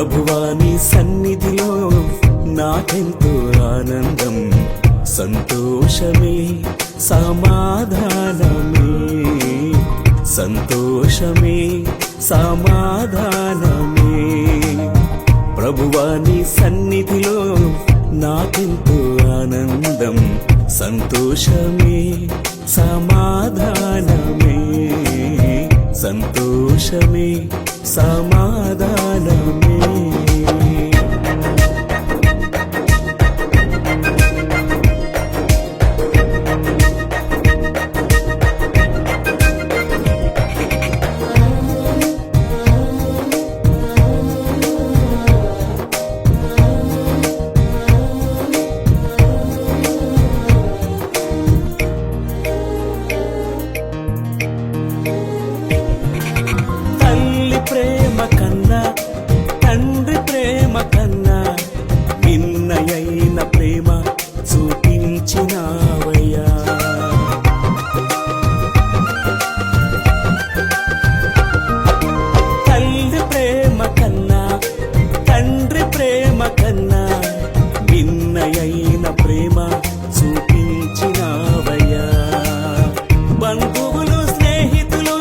ప్రభువాని సన్నిధిలో నాకెంతో ఆనందం, సంతోషమే సమాధానమే, సంతోషమే సమాధానమే. ప్రభువాని సన్నిధిలో నాకెంతో ఆనందం, సంతోషమే సమాధానమే, సంతోషమే సమాధానమే. ప్రేమ కన్నా తండ్రి ప్రేమ కన్నా నిన్నయైన ప్రేమ చూపించినావయ్యా. తల్లి ప్రేమ కన్నా తండ్రి ప్రేమ కన్నా నిన్నయైన ప్రేమ చూపించినావయ్యా. బంధువులు స్నేహితులు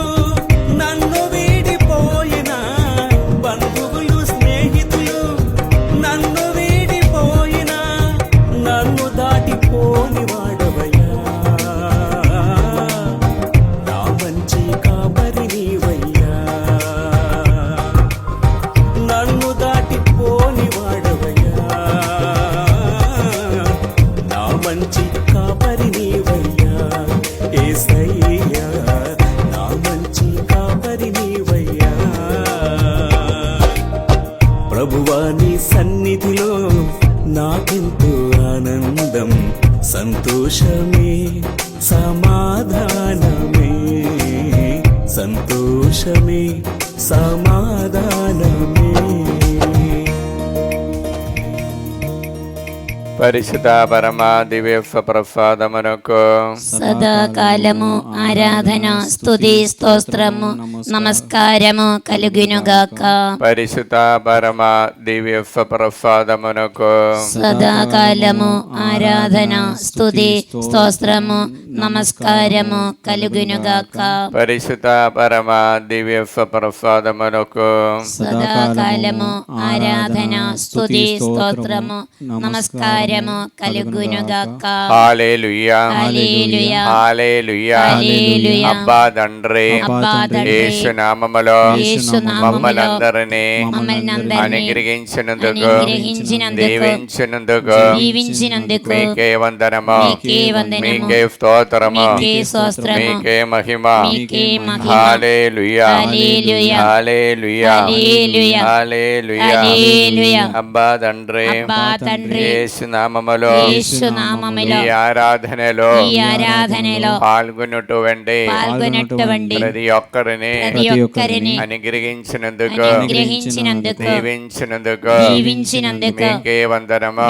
నన్ను వీడిపోయినా, బంధువులు స్నేహితులు నన్ను వీడిపోయినా, నన్ను దాటిపోని వాడవయ్యా. నా మంచి కాపరి నీవయ్యా, నన్ను దాటిపోని వాడవయ్యా. నా మంచి కాపరి నీవయ్యా యేసయ్యా, నా మంచి కాపరి నీవయ్యా. ప్రభువాని సన్నిధిలో నాకెంతో ఆనందం, సంతోషమే సమాధానమే, సంతోషమే సమాధానమే. పరిశుద్ధ పరమా దివ్య ప్రసాదమునకు సదాకాలము ఆరాధన స్తుతి స్తోత్రము నమస్కారము కలుగునుగాక. పరిశుద్ధ పరమా దివ్య ప్రసాదమునకు సదాకాలము ఆరాధన స్తుతి స్తోత్రము నమస్కారము కలుగునుగాక. పరిశుద్ధ పరమా దివ్య ప్రసాదమునకు సదాకాలము ఆరాధన స్తుతి స్తోత్రము నమస్కారము కలుగునుగాక. హల్లెలూయా హల్లెలూయా హల్లెలూయా. హల్లెలూయా. అబ్బా తండ్రి, అబ్బా తండ్రి, యేసు నామములో యేసు నామములో మమ్మల్నందరినీ మమ్మల్నందరినీ అనుగ్రహించినందుకు అనుగ్రహించినందుకు దీవించినందుకు మీకే వందనము, మీకే వందనము, మీకే స్తోత్రము, మీకే స్తోత్రము, మీకే మహిమ. మీకే మహిమ. హల్లెలూయా హల్లెలూయా. హల్లెలూయా హల్లెలూయా. హల్లెలూయా. హల్లెలూయా. అబ్బా తండ్రి, అబ్బా తండ్రి, యేసు నామములో యేసు నామములో ఈ ఆరాధనలో పాల్గొన్నటువంటి ప్రతి ఒక్కరిని అనుగ్రహించినందుకు దీవించినందుకు మీకే వందనము.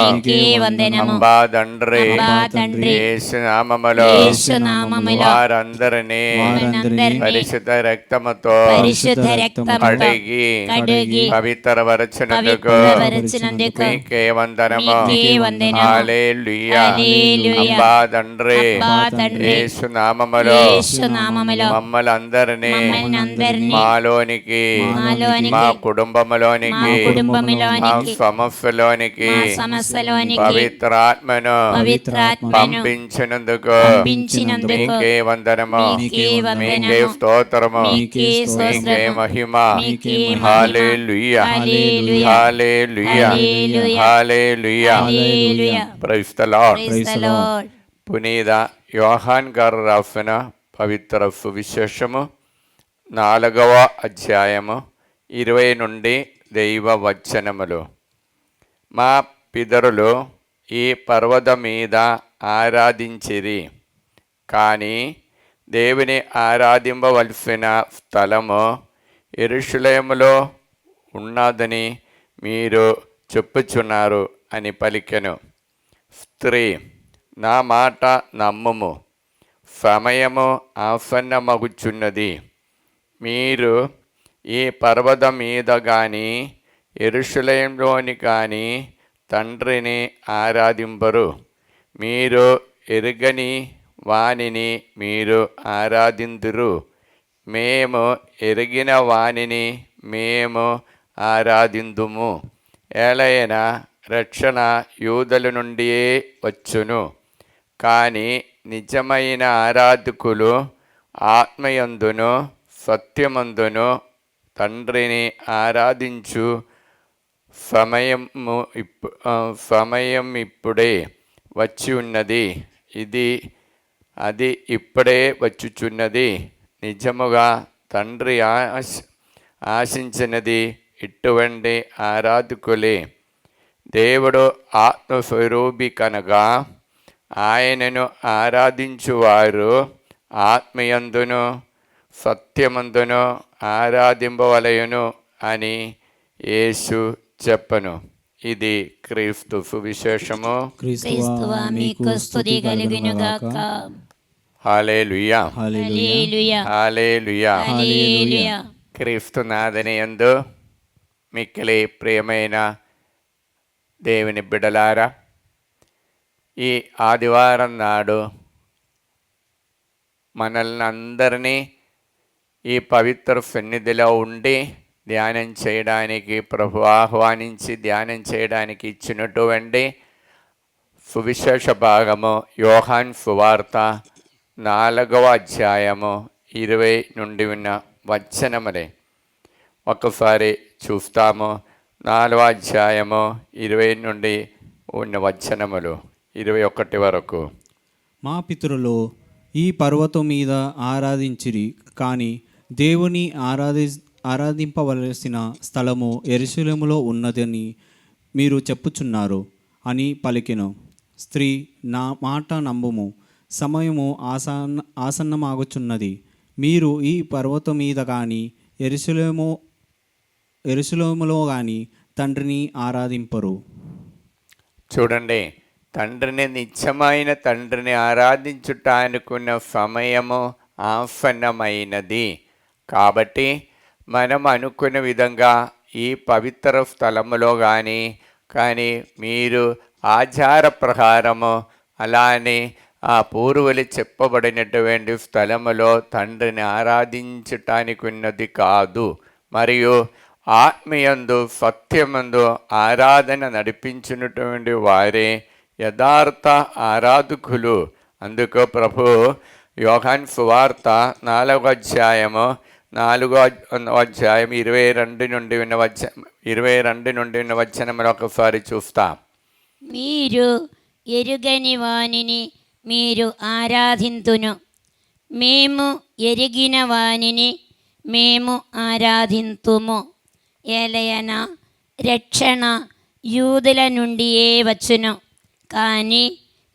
అబ్బా తండ్రి, యేసు నామములో వారందరినీ పరిశుద్ధ రక్తముతో కడిగి పవిత్రపరచినందుకు మీకే వందనము. హల్లెలూయా. అబ్బా తండ్రి, యేసు నామములో మమ్మల్నందరినీ మాలోనికి, మా కుటుంబములోనికి, మా సమస్యలోనికి పవిత్రాత్మను పంపించినందుకు మీకే వందనము, మీకే స్తోత్రము, మీకే మహిమ. హల్లెలూయా హల్లెలూయా హల్లెలూయా. Praise the lord. పునీత యోహాన్ గారు రాసిన పవిత్ర సువిశేషము 4వ అధ్యాయము 20 నుండి దైవ వచనములు. మా పితరులు ఈ పర్వతం మీద ఆరాధించిరి, కానీ దేవుని ఆరాధింపవలసిన స్థలము యెరూషలేములో ఉన్నదని మీరు చెప్పుచున్నారు అని పలికెను. స్త్రీ, నా మాట నమ్ముము, సమయము ఆసన్నమగుచున్నది. మీరు ఈ పర్వతం మీద కానీ యెరూషలేములోని కాని తండ్రిని ఆరాధింపరు. మీరు ఎరుగని వానిని మీరు ఆరాధింతురు. మేము ఎరిగిన వానిని మేము ఆరాధిందుము. ఏలయన రక్షణ యూదుల నుండియే వచ్చును. కానీ నిజమైన ఆరాధకులు ఆత్మయందును సత్యమందును తండ్రిని ఆరాధించు సమయం ఇప్పుడే వచ్చి ఉన్నది. అది ఇప్పుడే వచ్చుచున్నది. నిజముగా తండ్రి ఆశించినది ఇటువంటి ఆరాధకులే. దేవుడు ఆత్మస్వరూపి కనుక ఆయనను ఆరాధించువారు ఆత్మయందును సత్యమందును ఆరాధింపవలయును అని యేసు చెప్పను. ఇది క్రీస్తు సువిశేషము. క్రీస్తువా మీకు స్తుతి కలుగునుగాక. హల్లెలూయా, హల్లెలూయా, హల్లెలూయా. హల్లెలూయా. క్రీస్తునాథుని యందు మిక్కిలి ప్రియమైన దేవుని బిడ్డలారా, ఈ ఆదివారం నాడు మనల్ని అందరినీ ఈ పవిత్ర సన్నిధిలో ఉండి ధ్యానం చేయడానికి ప్రభు ఆహ్వానించి ధ్యానం చేయడానికి ఇచ్చినటువంటి సువిశేష భాగము యోహాన్ సువార్త 4వ అధ్యాయము 20 నుండి ఉన్న వచనములే. ఒకసారి చూస్తాము. 4వ అధ్యాయము 20 నుండి ఉన్న వచనములు 21 వరకు. మా పితరులు ఈ పర్వతం మీద ఆరాధించిరి, కానీ దేవుని ఆరాధింపవలసిన స్థలము యెరూషలేములో ఉన్నదని మీరు చెప్పుచున్నారు అని పలికెను. స్త్రీ, నా మాట నమ్ముము, సమయము ఆసన్నమాగుచున్నది. మీరు ఈ పర్వతం మీద కానీ యెరూషలేములో కానీ తండ్రిని ఆరాధింపరు. చూడండి, తండ్రిని నిత్యమైన తండ్రిని ఆరాధించుటానుకున్న సమయము ఆసన్నమైనది. కాబట్టి మనం అనుకున్న విధంగా ఈ పవిత్ర స్థలములో కానీ మీరు ఆచార ప్రకారము అలానే ఆ పూర్వులు చెప్పబడినటువంటి స్థలములో తండ్రిని ఆరాధించటానికి ఉన్నది కాదు. మరియు ఆత్మయందు సత్యమందు ఆరాధన నడిపించినటువంటి వారే యథార్థ ఆరాధకులు. అందుకు ప్రభు యోహాన్ సువార్త 4వ అధ్యాయము 22 నుండి ఉన్న వచనములు ఒకసారి చూస్తాం. మీరు ఎరుగని వానిని మీరు ఆరాధింతును, మేము ఎరిగిన వానిని మేము ఆరాధింతుము. ఏలయన రక్షణ యూదుల నుండియే వచ్చును. కానీ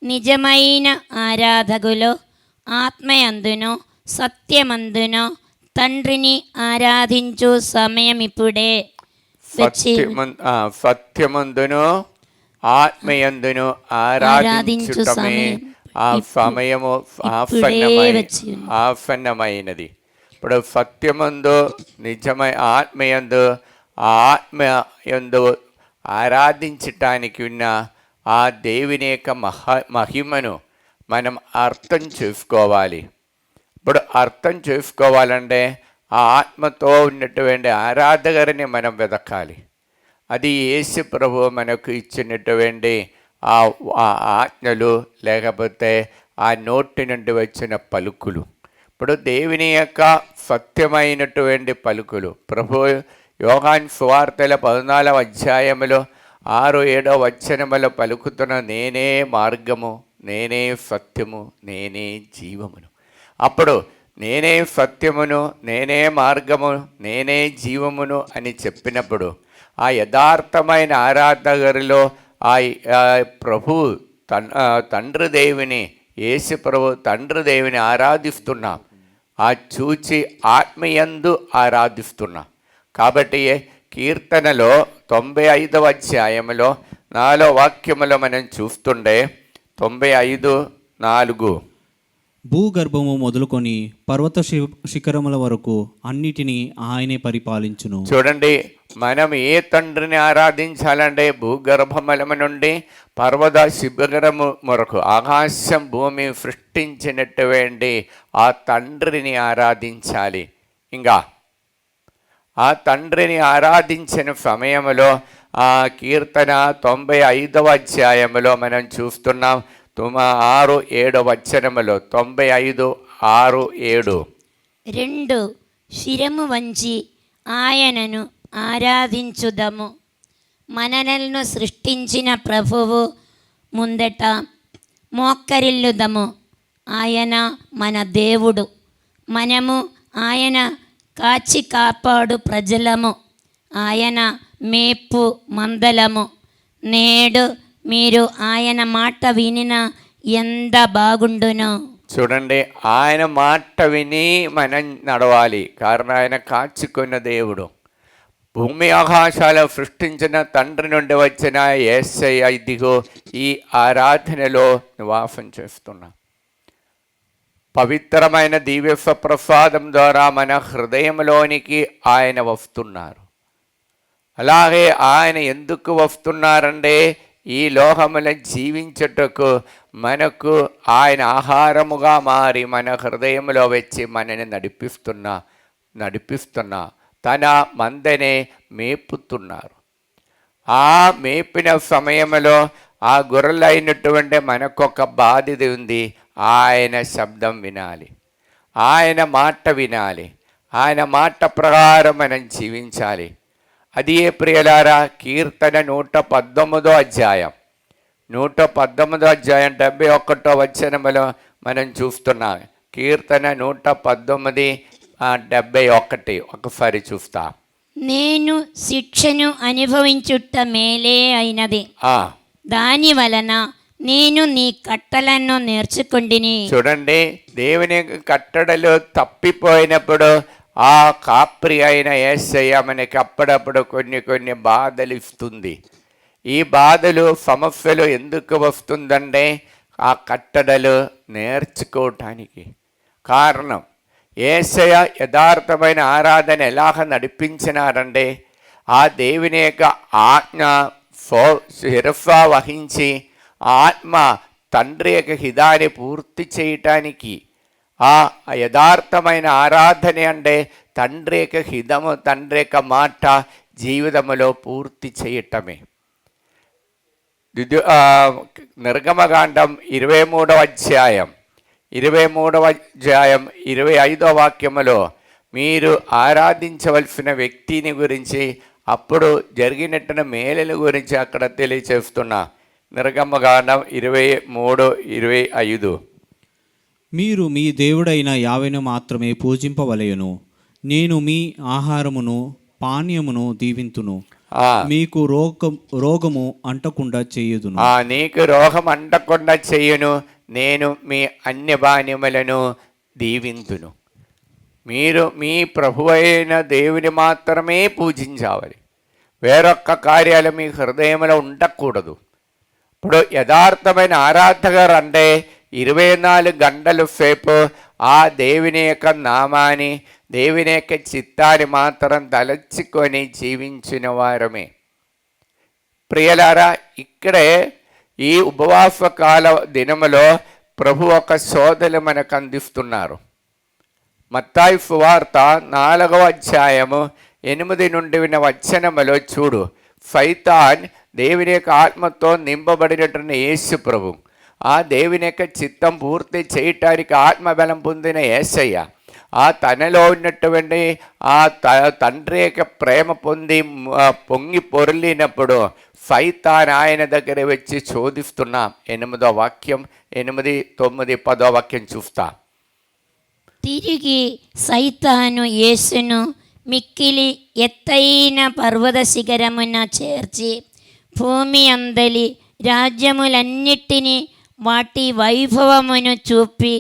నిజమైన ఆరాధకులు ఆత్మయందును సత్యమందును తండ్రిని ఆరాధించు సమయం ఇప్పుడే సత్యమందును ఆత్మయందును ఆరాధించు ఆ సమయము ఆసన్నమైనది. ఇప్పుడు సత్యమందు నిజమై ఆత్మయందు ఆత్మయందు ఆరాధించటానికి ఉన్న ఆ దేవుని యొక్క మహిమను మనం అర్థం చేసుకోవాలి. ఇప్పుడు అర్థం చేసుకోవాలంటే ఆ ఆత్మతో ఉన్నటువంటి ఆరాధకుని మనం వెతకాలి. అది యేసు ప్రభువు మనకు ఇచ్చినటువంటి ఆ ఆజ్ఞలు, లేకపోతే ఆ నోటి నుండి వచ్చిన పలుకులు. ఇప్పుడు దేవుని యొక్క సత్యమైనటువంటి పలుకులు ప్రభు యోహాన్ సువార్తల 14వ అధ్యాయములో 6-7 వచనములో పలుకుతున్న నేనే మార్గము, నేనే సత్యము, నేనే జీవమును. అప్పుడు నేనే సత్యమును, నేనే మార్గము, నేనే జీవమును అని చెప్పినప్పుడు ఆ యథార్థమైన ఆరాధకులలో ఆ ప్రభు తండ్రి దేవుని, యేసు ప్రభు తండ్రి దేవుని ఆరాధిస్తున్నాం. ఆ చూచి ఆత్మయందు ఆరాధిస్తున్నాం. కాబట్టి కీర్తనలో 95వ అధ్యాయంలో 4వ వాక్యములో మనం చూస్తుండే 95:4 భూగర్భము మొదలుకొని పర్వత శిఖరముల వరకు అన్నిటినీ ఆయనే పరిపాలించును. చూడండి, మనం ఏ తండ్రిని ఆరాధించాలంటే భూగర్భమలము నుండి పర్వత శిఖరము వరకు ఆకాశం భూమి సృష్టించినటువంటి ఆ తండ్రిని ఆరాధించాలి. ఇంకా ఆ తండ్రిని ఆరాధించిన సమయంలో ఆ కీర్తన 95వ అధ్యాయంలో మనం చూస్తున్నాం. 6-7 వచనములో 95:6-7. 2 శిరము వంచి ఆయనను ఆరాధించుదము. మనలను సృష్టించిన ప్రభువు ముందట మోక్కరిల్లుదము. ఆయన మన దేవుడు, మనము ఆయన కాచి కాపాడు ప్రజలము, ఆయన మేపు మందలము. నేడు మీరు ఆయన మాట వినిన ఎంత బాగుండును. చూడండి, ఆయన మాట విని మనం నడవాలి. కారణం ఆయన కాచుకున్న దేవుడు. భూమి ఆకాశాలు సృష్టించిన తండ్రి నుండి వచ్చిన యేసయ్య ఇదిగో ఈ ఆరాధనలో నివాసం చేస్తున్నా. పవిత్రమైన దివ్య ప్రసాదం ద్వారా మన హృదయంలోనికి ఆయన వస్తున్నారు. అలాగే ఆయన ఎందుకు వస్తున్నారంటే ఈ లోకములో జీవించుటకు మనకు ఆయన ఆహారముగా మారి మన హృదయంలో వచ్చి మనని నడిపిస్తున్నా తన మందనే మేపుతున్నారు. ఆ మేపిన సమయంలో ఆ గొర్రెలైనటువంటి మనకొక బాధ్యత ఉంది. ఆయన శబ్దం వినాలి, ఆయన మాట వినాలి, ఆయన మాట ప్రకారం మనం జీవించాలి. అది ఏ ప్రియలారా, కీర్తన 119వ అధ్యాయం 71వ వచనములో మనం చూస్తున్నాం. కీర్తన 119:71 ఒకసారి చూస్తా. నేను శిక్షను అనుభవించుట మేలే అయినది, దాని వలన నేను నీ కట్టలను నేర్చుకుంటిని. చూడండి, దేవుని కట్టడలు తప్పిపోయినప్పుడు ఆ కాప్రి అయిన యేసయ్య మనకి అప్పుడప్పుడు కొన్ని బాధలు ఇస్తుంది. ఈ బాధలు సమస్యలు ఎందుకు వస్తుందంటే ఆ కట్టడలు నేర్చుకోవటానికి. కారణం, యేసయ్య యథార్థమైన ఆరాధన ఎలాగ నడిపించినారంటే ఆ దేవుని యొక్క ఆజ్ఞ శిరస్సా వహించి ఆత్మ తండ్రి యొక్క హితాన్ని పూర్తి చేయటానికి. ఆ యథార్థమైన ఆరాధన అంటే తండ్రి యొక్క హితము, తండ్రి యొక్క మాట జీవితములో పూర్తి చేయటమే. నిర్గమకాండం 23వ అధ్యాయం 25వ వాక్యములో మీరు ఆరాధించవలసిన వ్యక్తిని గురించి, అప్పుడు జరిగినట్టు మేలుల గురించి అక్కడ తెలియచేస్తున్నా. నిర్గమకాండం 23:25. మీరు మీ దేవుడైన యావెను మాత్రమే పూజింపవలెను. నేను మీ ఆహారమును పానీయమును దీవింతును. మీకు రోగము అంటకుండా చేయుదును. నీకు రోగం అంటకుండా చేయును. నేను మీ అన్య పానీయములను దీవింతును. మీరు మీ ప్రభువైన దేవుని మాత్రమే పూజించాలి. వేరొక్క కార్యాలు మీ హృదయంలో ఉండకూడదు. ఇప్పుడు యథార్థమైన ఆరాధకరు అంటే 24 గంటల సేపు ఆ దేవుని యొక్క నామాన్ని, దేవుని యొక్క చిత్తాన్ని మాత్రం తలచుకొని జీవించిన వారమే. ప్రియలారా, ఇక్కడే ఈ ఉపవాస కాల దినములో ప్రభు ఒక శోధలు మనకు అందిస్తున్నారు. మత్తాయి సువార్త 4వ అధ్యాయము 8 నుండి విన్న వచనములో చూడు. సైతాన్ దేవుని యొక్క ఆత్మతో నింపబడినటువంటి యేసు ప్రభు, ఆ దేవుని యొక్క చిత్తం పూర్తి చేయటానికి ఆత్మబలం పొందిన యేసయ్య, ఆ తనలో ఉన్నటువంటి ఆ తండ్రి యొక్క ప్రేమ పొంగి పొర్లినప్పుడు సైతాన్ ఆయన దగ్గర వచ్చి శోధిస్తున్నాం. 8వ వాక్యం 8, 9, 10వ వాక్యం చూస్తా. తిరిగి సైతాను యేసును మిక్కిలి ఎత్తైన పర్వత శిఖరమున చేర్చి భూమి అందలి రాజ్యములన్నిటినీ వాటి వైభవమును చూపి,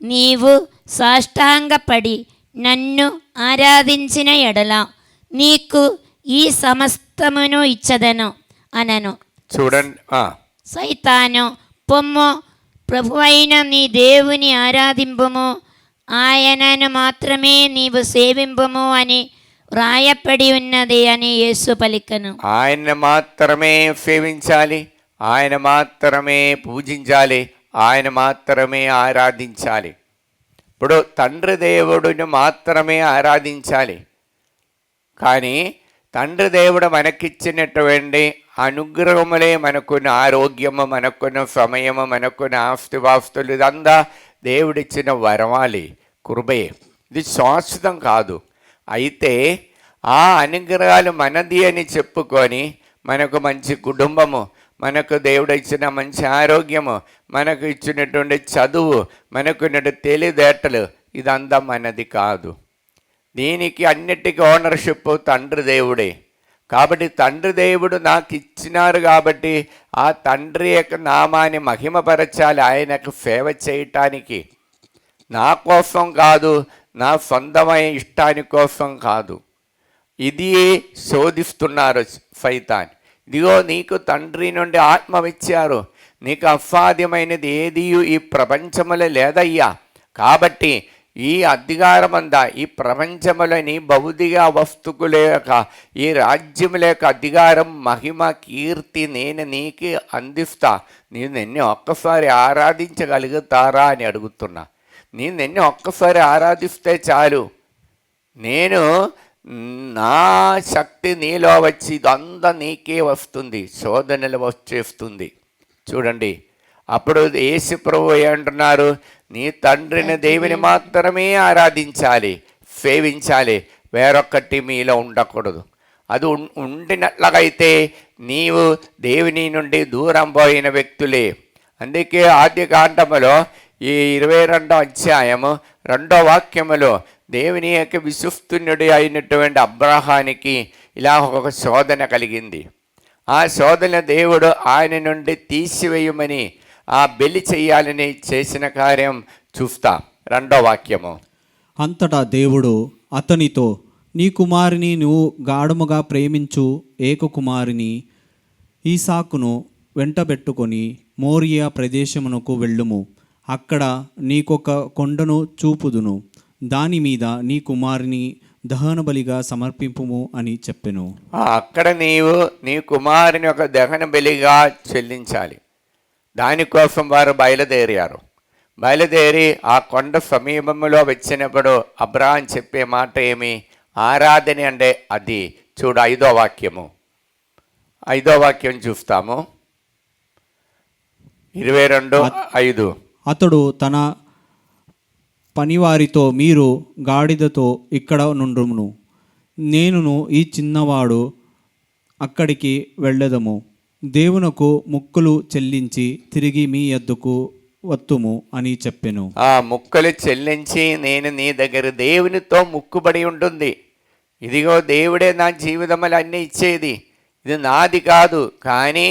నీవు సాష్టాంగపడి నన్ను ఆరాధించిన ఎడల నీకు ఈ సమస్తమును ఇచ్చదను అనను. చూడండి, సైతాను, పొమ్ము, ప్రభువైన నీ దేవుని ఆరాధింపుము, ఆయనను మాత్రమే నీవు సేవింపుము అని వ్రాయపడి ఉన్నది అని యేసు పలికను. ఆయన మాత్రమే సేవించాలి, ఆయన మాత్రమే పూజించాలి, ఆయన మాత్రమే ఆరాధించాలి. ఇప్పుడు తండ్రి దేవుడిని మాత్రమే ఆరాధించాలి. కానీ తండ్రి దేవుడు మనకిచ్చినటువంటి అనుగ్రహములే, మనకున్న ఆరోగ్యము, మనకున్న సమయము, మనకున్న ఆస్తివాస్తులు, ఇదంతా దేవుడిచ్చిన వరమాలి, కృపే. ఇది శాశ్వతం కాదు. అయితే ఆ అనుగ్రహాలు మనది అని చెప్పుకొని మనకు మంచి కుటుంబము, మనకు దేవుడు ఇచ్చిన మంచి ఆరోగ్యము, మనకు ఇచ్చినటువంటి చదువు, మనకున్న తెలివితేటలు, ఇదంతా మనది కాదు. దీనికి అన్నిటికీ ఓనర్షిప్ తండ్రి దేవుడే. కాబట్టి తండ్రి దేవుడు నాకు ఇచ్చినారు కాబట్టి ఆ తండ్రి యొక్క నామాన్ని మహిమపరచాలి, ఆయనకు సేవ చేయటానికి. నా కోసం కాదు, నా సొంతమైన ఇష్టాని కోసం కాదు. ఇది శోధిస్తున్నారు సైతాన్. ఇదిగో నీకు తండ్రి నుండి ఆత్మ ఇచ్చారు, నీకు అసాధ్యమైనది ఏది ఈ ప్రపంచములో లేదయ్యా. కాబట్టి ఈ అధికారమంతా ఈ ప్రపంచములోని భౌతిక వస్తువుల యొక్క ఈ రాజ్యముల యొక్క అధికారం, మహిమ, కీర్తి నేను నీకు అందిస్తా. నేను నిన్ను ఒక్కసారి ఆరాధించగలుగుతారా అని అడుగుతున్నా. నేను నిన్ను ఒక్కసారి ఆరాధిస్తే చాలు, నేను నా శక్తి నీలో వచ్చి ఇదంతా నీకే వస్తుంది, శోధనలు వచ్చేస్తుంది. చూడండి, అప్పుడు యేసు ప్రభువు అంటున్నారు, నీ తండ్రిని దేవుని మాత్రమే ఆరాధించాలి, సేవించాలి, వేరొక్కటి మీలో ఉండకూడదు. అది ఉండినట్లయితే నీవు దేవుని నుండి దూరం పోయిన వ్యక్తులే. అందుకే ఆది కాండములో ఈ 22వ అధ్యాయము 2వ వాక్యములో దేవుని యొక్క విశ్వస్తునుడు అయినటువంటి అబ్రహానికి ఇలా ఒక శోధన కలిగింది. ఆ శోధన దేవుడు ఆయన నుండి తీసివేయమని, ఆ బలి చెయ్యాలని చేసిన కార్యం చూస్తా. 2వ వాక్యము. అంతటా దేవుడు అతనితో, నీ కుమారుని నువ్వు గాఢముగా ప్రేమించు ఏకకుమారుని ఈసాకును వెంటబెట్టుకొని మోరియా ప్రదేశమునకు వెళ్ళుము. అక్కడ నీకొక కొండను చూపుదును, దాని మీద నీ కుమారుని దహన బలిగా సమర్పింపుము అని చెప్పెను. అక్కడ నీవు నీ కుమారుని ఒక దహన బలిగా చెల్లించాలి. దానికోసం వారు బయలుదేరి ఆ కొండ సమీపంలో వచ్చినప్పుడు అబ్రహాం చెప్పే మాట ఏమి? ఆరాధన అంటే అది. చూడు 5వ వాక్యము. 5వ వాక్యం చూస్తాము. 22:5. అతడు తన పనివారితో, మీరు గాడిదతో ఇక్కడ నుండును, నేనును ఈ చిన్నవాడు అక్కడికి వెళ్ళదము. దేవునకు ముక్కులు చెల్లించి తిరిగి మీ యొద్దకు వత్తుము అని చెప్పెను. ఆ ముక్కులు చెల్లించి నేను నీ దగ్గర దేవునితో ముక్కుబడి ఉంటుంది. ఇదిగో దేవుడే నా జీవితంలో అన్నీ ఇచ్చేది, ఇది నాది కాదు. కానీ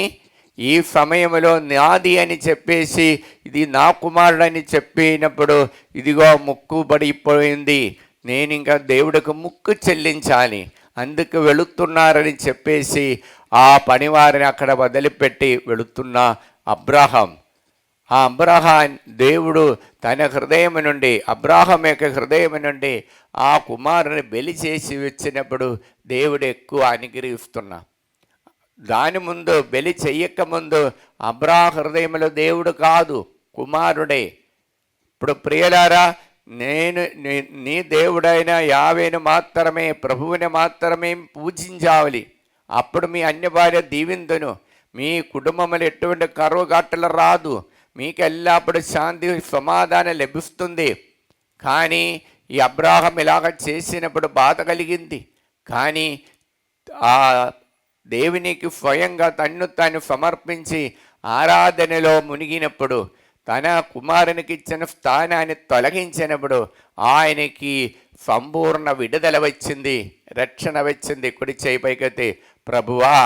ఈ సమయంలో నాది అని చెప్పేసి ఇది నా కుమారుడని చెప్పినప్పుడు ఇదిగో ముక్కుబడిపోయింది, నేను ఇంకా దేవుడికి ముక్కు చెల్లించాలి, అందుకు వెళుతున్నారని చెప్పేసి ఆ పనివారిని అక్కడ వదిలిపెట్టి వెళుతున్న అబ్రహాం, ఆ అబ్రహాం దేవుడు తన హృదయం నుండి, అబ్రహాం యొక్క హృదయం నుండి ఆ కుమారుని బలి చేసి వచ్చినప్పుడు దేవుడు ఎక్కువ అనుగ్రహిస్తున్నా. దాని ముందు బలి చెయ్యకముందు అబ్రహాం హృదయంలో దేవుడు కాదు, కుమారుడే. ఇప్పుడు ప్రియులారా, నేను నీ దేవుడైన యావేను మాత్రమే, ప్రభువుని మాత్రమే పూజించాలి. అప్పుడు మీ అన్య భార్య దీవిందును, మీ కుటుంబంలో ఎటువంటి కరువు గట్టలు రాదు, మీకు ఎల్లప్పుడు శాంతి సమాధానం లభిస్తుంది. కానీ ఈ అబ్రహాం ఇలాగ చేసినప్పుడు బాధ కలిగింది. కానీ ఆ దేవునికి స్వయంగా తన్ను తాను సమర్పించి ఆరాధనలో మునిగినప్పుడు, తన కుమారునికి ఇచ్చిన స్థానాన్ని తొలగించినప్పుడు ఆయనకి సంపూర్ణ విడుదల వచ్చింది, రక్షణ వచ్చింది. కుడి చేయి పైకెత్తి, ప్రభువా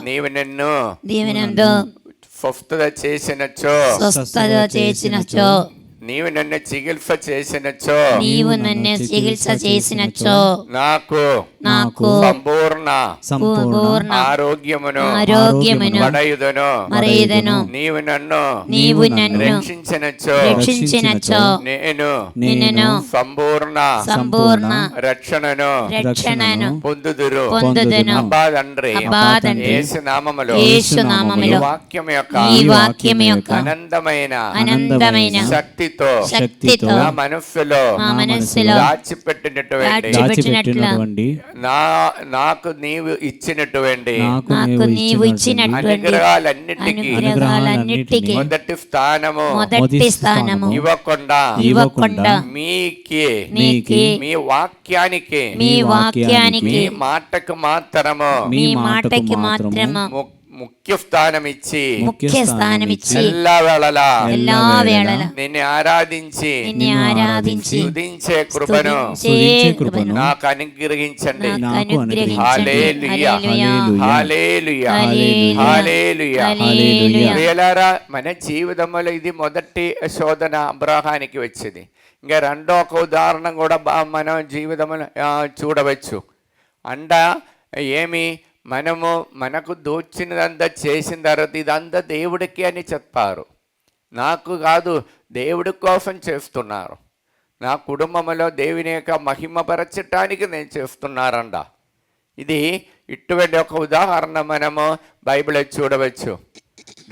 నీవు నన్ను స్వస్థత చేసినచో నీవు నన్ను చికిత్స చేసినచో నీవు నన్ను చికిత్స చేసినచో నాకు నాకు సంపూర్ణ పూర్ణ ఆరోగ్యమును ఆరోగ్యమును మరయుదును మరేదను నీవు నన్ను నీవు నన్ను రక్షించినచో రక్షించినచో నేను నిన్ను సంపూర్ణ సంపూర్ణ రక్షణను రక్షణను పొందుదురు పొందుదును అబ్బా తండ్రి అబ్బా తండ్రి యేసు నామములో యేసు నామములో ఈ వాక్యం యొక్క ఈ వాక్యం యొక్క అనంతమైన అనంతమైన శక్తితో శక్తితో నా మనస్సులో నా మనస్సులో దాచిపెట్టినటువంటి దాచిపెట్టినటువంటి నాకు నీవు ఇచ్చినటువంటి నాకు నీవు ఇచ్చినటువంటి అనుగ్రహాలన్నిటికీ అనుగ్రహాలన్నిటికీ మొదటి స్థానము మొదటి స్థానము ఇవ్వకుండా ఇవ్వకుండా మీకి మీకి మీ వాక్యానికి మీ వాక్యానికి మీ మాటకు మాత్రము మీ మాటకి మాత్రము ముఖ్య స్థానం ఇచ్చి ముఖ్య స్థానం ఇచ్చి எல்லா వేళలా എല്ലാ వేళల నిన్ను ఆరాధించి నిన్ను ఆరాధించి స్తుతించే కృపను స్తుతించే కృపను నాకు అనుగ్రహించండి నాకు అనుగ్రహించండి. హల్లెలూయా హల్లెలూయా. హల్లెలూయా హల్లెలూయా హల్లెలూయా. ప్రియులారా, మన జీవితంలో ఇది మొదటి శోధన అబ్రహానికి వచ్చింది. ఇంకా రెండో ఒక ఉదాహరణ కూడా మన జీవితంలో చూడవచ్చు. ఏమి మనకు దోచినదంతా చేసిన తర్వాత ఇదంతా దేవుడికి అని చెప్పారు. నాకు కాదు, దేవుడి కోసం చేస్తున్నారు. నా కుటుంబంలో దేవుని యొక్క మహిమపరచటానికి నేను చేస్తున్నారంట. ఇది ఇటువంటి ఒక ఉదాహరణ మనము బైబిల్లో చూడవచ్చు.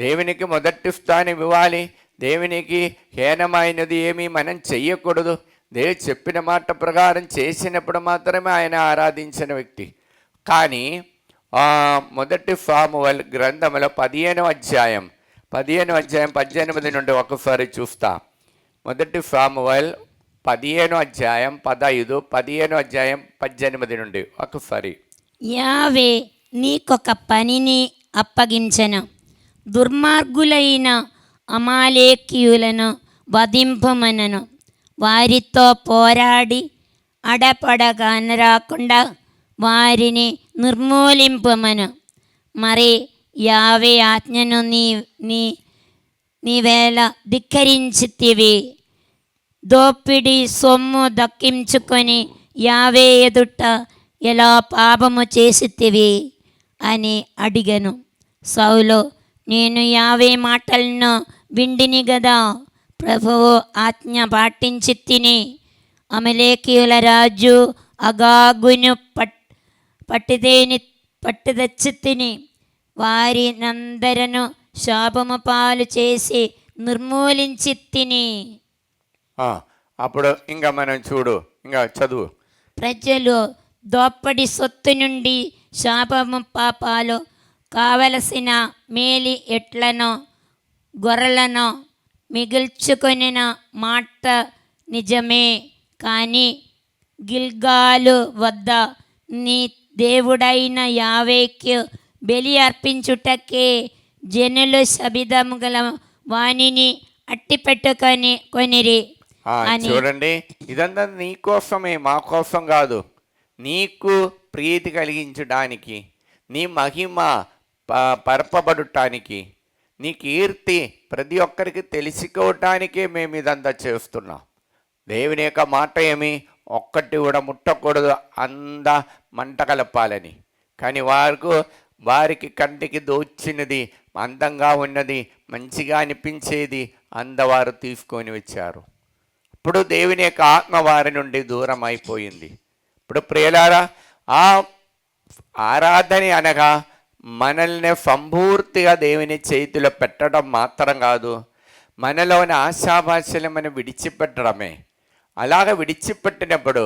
దేవునికి మొదటి స్థానం ఇవ్వాలి. దేవునికి హీనమైనది ఏమీ మనం చెయ్యకూడదు. దేవుడు చెప్పిన మాట ప్రకారం చేసినప్పుడు మాత్రమే ఆయన ఆరాధించిన వ్యక్తి. కానీ మొదటి సామువేల్ గ్రంథంలో 15వ అధ్యాయం 18 నుండి ఒకసారి చూస్తా. మొదటి సామువేల్ 15వ అధ్యాయం 15, 15వ అధ్యాయం 18 నుండి ఒకసారి. యావే నీకొక పనిని అప్పగించెను, దుర్మార్గులైన అమాలేకీయులను వధింపమనను, వారితో పోరాడి అడపడగానరాకుండా వారిని నిర్మూలింపమను. మరి యావే ఆజ్ఞను నీవేళ ధిక్కరించితివి, దోపిడి సొమ్ము దక్కించుకొని యావే ఎదుట ఎలా పాపము చేసితివి అని అడిగను. సౌలు, నేను యావే మాటలను విండిని గదా, ప్రభువు ఆజ్ఞ పాటించి తిని అమలేకీయుల రాజు అగాగును పట్టుదచ్చి తిని వారినందరను శాపము పాలు చేసి నిర్మూలించి తిని. అప్పుడు ఇంకా మనం చూడు, ఇంకా చదువు. ప్రజలు దోప్పడి సొత్తు నుండి శాపము పాపాలు కావలసిన మేలి ఎట్లనో గొర్రెలను మిగిల్చుకొనిన మాట నిజమే. కానీ గిల్గాలు వద్ద నీ దేవుడైన యావేకి బలి అర్పించుటకే జనులు శబిదము గల వాణిని అట్టి కొనిరి అని. చూడండి, ఇదంతా నీ కోసమే, మా కోసం కాదు. నీకు ప్రీతి కలిగించడానికి, నీ మహిమ పరపబడటానికి, నీ కీర్తి ప్రతి ఒక్కరికి తెలుసుకోవటానికే మేము ఇదంతా చేస్తున్నాం. దేవుని యొక్క మాట ఏమి, ఒక్కటి కూడా ముట్టకూడదు, మంట కలపాలని. కానీ వారికి కంటికి దోచినది, అందంగా ఉన్నది, మంచిగా అనిపించేది అందవారు తీసుకొని వచ్చారు. ఇప్పుడు దేవుని యొక్క ఆత్మ వారి నుండి దూరం అయిపోయింది. ఇప్పుడు ప్రియులారా, ఆ ఆరాధన అనగా మనల్ని సంపూర్తిగా దేవుని చేతిలో పెట్టడం మాత్రం కాదు, మనలోని ఆశాభాషలు మనం విడిచిపెట్టడమే. అలాగ విడిచిపెట్టినప్పుడు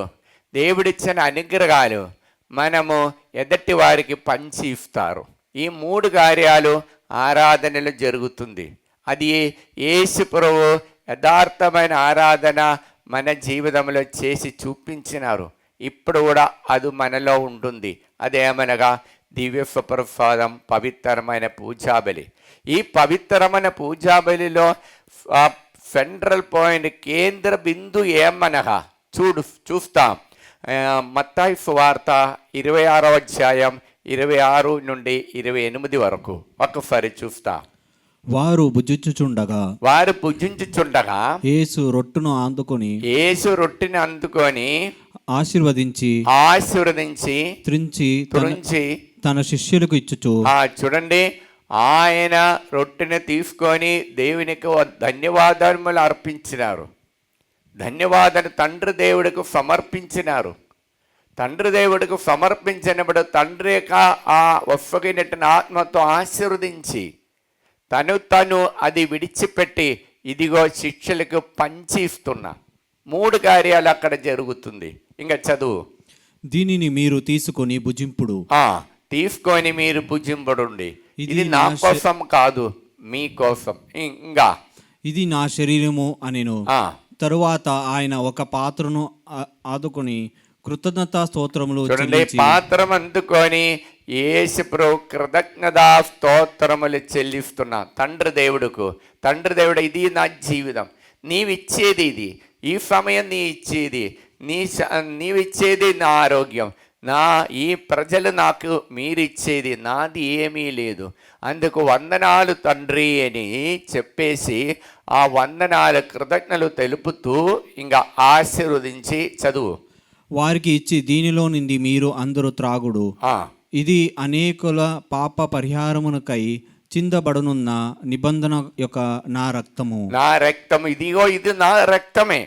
దేవుడిచ్చిన అనుగ్రహాలు మనము ఎదటి వారికి పంచి ఇస్తారు. ఈ 3 కార్యాలు ఆరాధనలు జరుగుతుంది. అది యేసు ప్రభువు యథార్థమైన ఆరాధన మన జీవితంలో చేసి చూపించినారు. ఇప్పుడు కూడా అది మనలో ఉంటుంది. అదేమనగా దివ్య సుప్రసాదం, పవిత్రమైన పూజాబలి. ఈ పవిత్రమైన పూజాబలిలో సెంట్రల్ పాయింట్, కేంద్ర బిందు ఏమనగా చూస్తాం. మత్తాయి సువార్త 26వ అధ్యాయం 26 నుండి 28 వరకు ఒకసారి చూస్తా. వారు భుజించుచుండగా వారు భుజించుచుండగా యేసు రొట్టును అందుకొని యేసు రొట్టెని అందుకొని ఆశీర్వదించి ఆశీర్వదించి తురించి తన శిష్యులకు ఇచ్చుచు చూడండి, ఆయన రొట్టెని తీసుకొని దేవునికి ధన్యవాదములు అర్పించినారు. ధన్యవాదాలు తండ్రి దేవుడికి సమర్పించినారు. తండ్రి దేవుడికి సమర్పించినప్పుడు తండ్రి యొక్క ఆ వస్తుగినట్టు ఆత్మతో ఆశీర్వదించి తను అది విడిచిపెట్టి ఇదిగో శిష్యులకు పంచి ఇస్తున్నా. 3 కార్యాలు అక్కడ జరుగుతుంది. ఇంకా చదువు. దీనిని మీరు తీసుకొని భుజింపుడు. తీసుకొని మీరు భుజింపడుండి, ఇది నా కోసం కాదు మీ కోసం. ఇంకా ఇది నా శరీరము అనెను. తరువాత ఆయన ఒక పాత్రను ఆదుకొని కృతజ్ఞతా స్తోత్రములు చూడండి, పాత్రం అందుకొని యేసు ప్రభు కృతజ్ఞతా స్తోత్రములు చెల్లిస్తున్నా తండ్రి దేవుడుకు. తండ్రి దేవుడు, ఇది నా జీవితం, నీవిచ్చేది ఇది, ఈ సమయం నీ ఇచ్చేది, నీవిచ్చేది నా ఆరోగ్యం, ఈ ప్రజలు నాకు మీరిచ్చేది, నాది ఏమీ లేదు, అందుకు వందనాలు తండ్రి అని చెప్పేసి ఆ వందనాలు కృతజ్ఞతలు తెలుపుతూ ఇంకా ఆశీర్వదించి చదువు. వారికి ఇచ్చి దీనిలో నుండి మీరు అందరూ త్రాగుడు, ఇది అనేకుల పాప పరిహారమునకై చిందబడనున్న నిబంధన యొక్క నా రక్తము. నా రక్తం, ఇదిగో ఇది నా రక్తమే,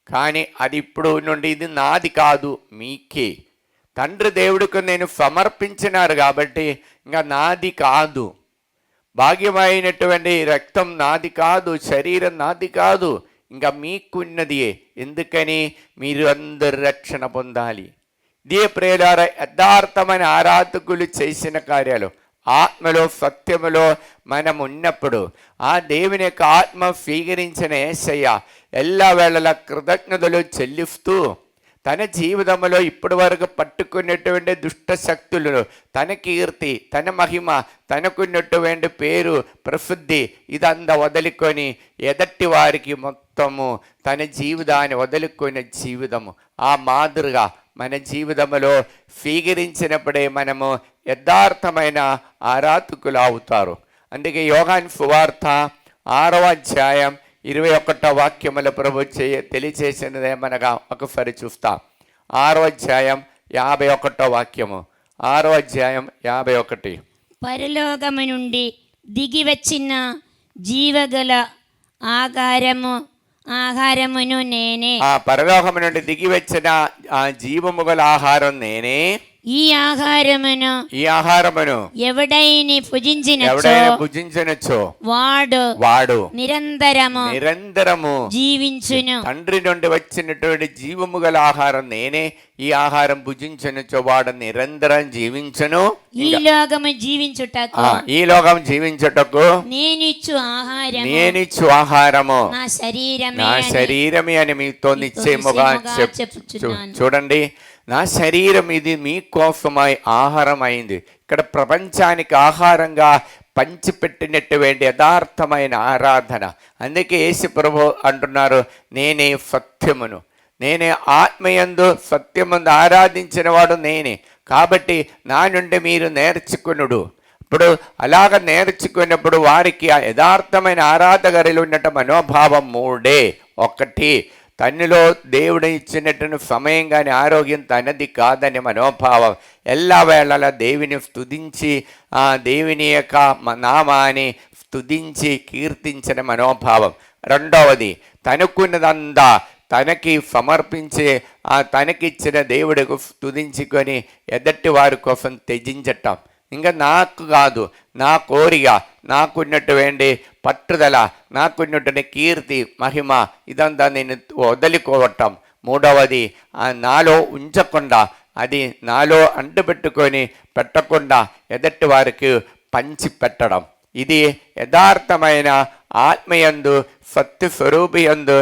కానీ అది ఇప్పుడు నుండి ఇది నాది కాదు, మీకే. తండ్రి దేవుడికి నేను సమర్పించినారు కాబట్టి ఇంకా నాది కాదు. భాగ్యమైనటువంటి రక్తం నాది కాదు, శరీరం నాది కాదు, ఇంకా మీకున్నది. ఎందుకని? మీరు అందరు రక్షణ పొందాలి. ఇదే ప్రియులారా యథార్థమైన ఆరాధకులు చేసిన కార్యాలు. ఆత్మలో సత్యములో మనం ఉన్నప్పుడు ఆ దేవుని యొక్క ఆత్మ స్వీకరించిన యేసయ్య ఎల్ల వేళల కృతజ్ఞతలు చెల్లిస్తూ తన జీవితంలో ఇప్పటి వరకు పట్టుకున్నటువంటి దుష్ట శక్తులను, తన కీర్తి, తన మహిమ, తనకున్నటువంటి పేరు, ప్రసిద్ధి ఇదంతా వదులుకొని ఎదటి వారికి మొత్తము తన జీవితాన్ని వదులుకునే జీవితము ఆ మాదిరిగా మన జీవితంలో స్వీకరించినప్పుడే మనము యథార్థమైన ఆరాధకులు అవుతారు. అందుకే యోహాను సువార్త 6వ అధ్యాయం 21వ వాక్యముల ప్రభు తెలియచేసినదేమనగా ఒకసారి చూస్తాం. 6వ అధ్యాయం 51వ వాక్యము. 6వ అధ్యాయం 51. పరలోకము నుండి దిగి వచ్చిన జీవగల ఆహారమును నేనే. పరలోకము నుండి దిగి వచ్చిన ఆ జీవము గల ఆహారం నేనే. ఈ ఆహారమును ఎవడైనా భుజించినచో వాడు నిరంతరము జీవించును. తండ్రి నుండి వచ్చినటువంటి జీవము గల ఆహారం నేనే. ఈ ఆహారం భుజించినచో వాడు నిరంతరం జీవించును. ఈ లోకము జీవించుటకు నేనిచ్చు ఆహారము నా శరీరమే అని మీతో నిశ్చయముగా చూడండి. నా శరీరం ఇది మీకోసమై ఆహారం అయింది. ఇక్కడ ప్రపంచానికి ఆహారంగా పంచిపెట్టినటువంటి యథార్థమైన ఆరాధన. అందుకే యేసు ప్రభు అంటున్నారు, నేనే సత్యమును, నేనే ఆత్మయందు సత్యమందు ఆరాధించిన వాడు నేనే. కాబట్టి నా నుండి మీరు నేర్చుకునుడు. ఇప్పుడు అలాగ నేర్చుకున్నప్పుడు వారికి ఆ యథార్థమైన ఆరాధగరిలో ఉన్నట్టు మనోభావం 3. 1, తనలో దేవుడు ఇచ్చినట్టు సమయం కానీ ఆరోగ్యం తనది కాదని మనోభావం. ఎల్ల వేళలా దేవుని స్తుతించి ఆ దేవుని యొక్క నామాన్ని స్తుతించి కీర్తించిన మనోభావం. 2వది, తనకున్నదంతా తనకి సమర్పించి ఆ తనకిచ్చిన దేవుడికి స్తుతించుకొని ఎదటి వారి కోసం త్యజించటం. ఇంకా నాకు కాదు, నా కోరిక, నాకున్నటువంటి పట్టుదల, నాకున్నటువంటి కీర్తి, మహిమ ఇదంతా నేను వదిలికోవటం. 3వది, నాలో ఉంచకుండా, అది నాలో అంటుపెట్టుకొని పెట్టకుండా ఎదటి వారికి పంచి పెట్టడం. ఇది యథార్థమైన ఆత్మయందు సత్య స్వరూపియందు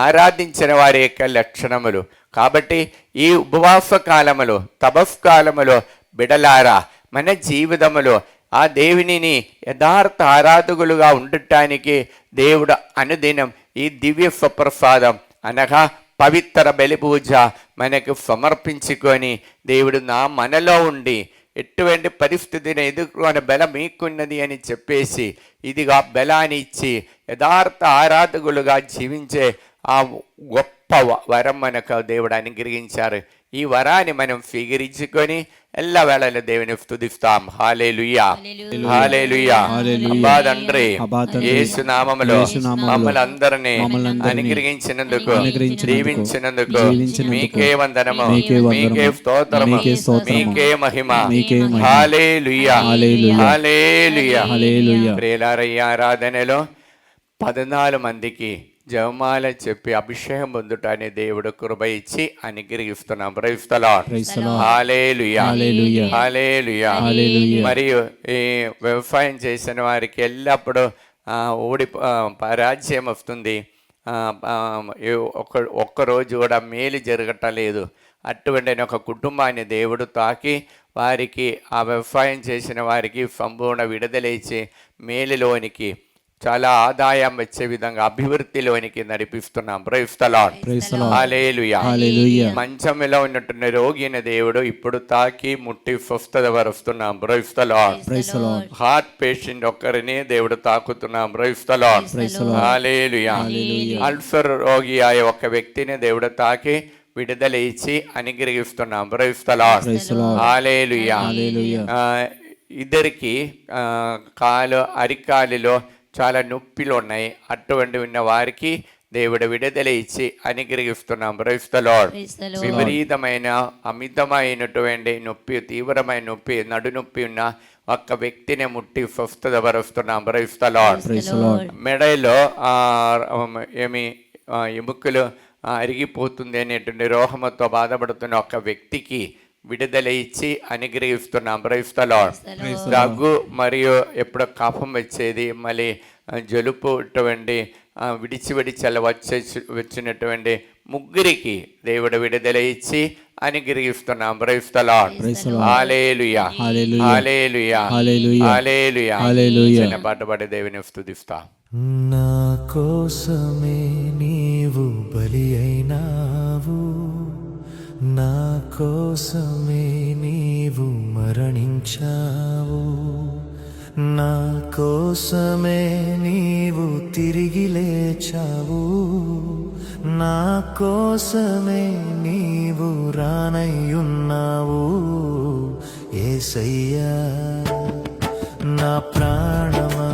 ఆరాధించిన వారి యొక్క లక్షణములు. కాబట్టి ఈ ఉపవాస కాలములో, తపస్కాలములో బిడలారా, మన జీవితములో ఆ దేవునిని యథార్థ ఆరాధకులుగా ఉండటానికి దేవుడు అనుదినం ఈ దివ్య స్వప్రసాదం అనగా పవిత్ర బలి పూజ మనకు సమర్పించుకొని దేవుడు మనలో ఉండి ఎటువంటి పరిస్థితిని ఎదుర్కొనే బలం మీకున్నది అని చెప్పేసి ఇదిగా బలాన్ని ఇచ్చి యథార్థ ఆరాధకులుగా జీవించే ఆ గొప్ప వరం మనకు దేవుడు అనుగ్రహించారు. ఈ వరాన్ని మనం స్వీకరించుకొని ఎల్ల వేళలో దేవుని స్తుతిస్తాం. హల్లెలూయా, హల్లెలూయా. అబ్బా తండ్రి, యేసు నామములో మమ్మల్ని అందరినీ అనుగ్రహించినందుకు, దీవించినందుకు మీకే వందనము, మీకే స్తోత్రము, మీకే మహిమ. హల్లెలూయా, హల్లెలూయా. ప్రియులారా, ఈ ఆరాధనలో 14 మందికి జపమాల చెప్పి అభిషేకం పొందుటనే దేవుడు కృప ఇచ్చి అనుగ్రహిస్తున్నాం. Praise the lord. హల్లెలూయా, హల్లెలూయా. మరియు ఈ వ్యవసాయం చేసిన వారికి ఎల్లప్పుడూ పరాజయం వస్తుంది. ఒక్కరోజు కూడా మేలు జరగటలేదు. అటువంటి ఒక కుటుంబాన్ని దేవుడు తాకి వారికి ఆ వ్యవసాయం చేసిన వారికి సంపూర్ణ విడుదల ఇచ్చి మేలులోనికి చాలా ఆదాయం వచ్చే విధంగా అభివృద్ధిలోనికి నడిపిస్తున్నాం. Praise the lord. హల్లెలూయా. మంచంలో ఉన్నటువంటి రోగిని దేవుడు ఇప్పుడు తాకి ముట్టి స్వస్థత వరుస్తున్నాం. Praise the lord. Heart patient ఒక్కరిని దేవుడు తాకుతున్నాం. Praise the lord. హల్లెలూయా. అల్సర్ రోగి అయ్యే ఒక వ్యక్తిని దేవుడు తాకి విడుదల ఇచ్చి అనుగ్రహిస్తున్నాం. Praise the lord. హల్లెలూయా. ఇద్దరికి అరికాలిలో చాలా నొప్పిలు ఉన్నాయి. అటువంటి ఉన్న వారికి దేవుడు విడుదల ఇచ్చి అనుగ్రహిస్తున్నాం. Praise the lord. విపరీతమైన అమితమైనటువంటి నొప్పి, తీవ్రమైన నొప్పి, నడునొప్పి ఉన్న ఒక్క వ్యక్తిని ముట్టి స్వస్థత పరుస్తున్నాం. Praise the lord. మెడలో ఎముకలు అరిగిపోతుంది అనేటువంటి రోగముతో బాధపడుతున్న ఒక వ్యక్తికి విడుదల ఇచ్చి అనుగ్రహిస్తున్నాం. Praise the lord. దగ్గు మరియు ఎప్పుడో కఫం వచ్చేది, మళ్ళీ జలుపు ఇటువంటి విడిచి అలా వచ్చినటువంటి ముగ్గురికి దేవుడు విడుదల ఇచ్చి అనుగ్రహిస్తున్నాం. Praise the lord. హల్లెలూయా, హల్లెలూయా, హల్లెలూయా. చిన్న పాట పాడి దేవుని స్తుతిస్తాం. నా కోసమే నీవు బలి అయినావు, నా కోసమే నీవు మరణించావు, నా కోసమే నీవు తిరిగి లేచావు, నా కోసమే నీవు రానయ్యున్నావు. యేసయ్యా నా ప్రాణమా,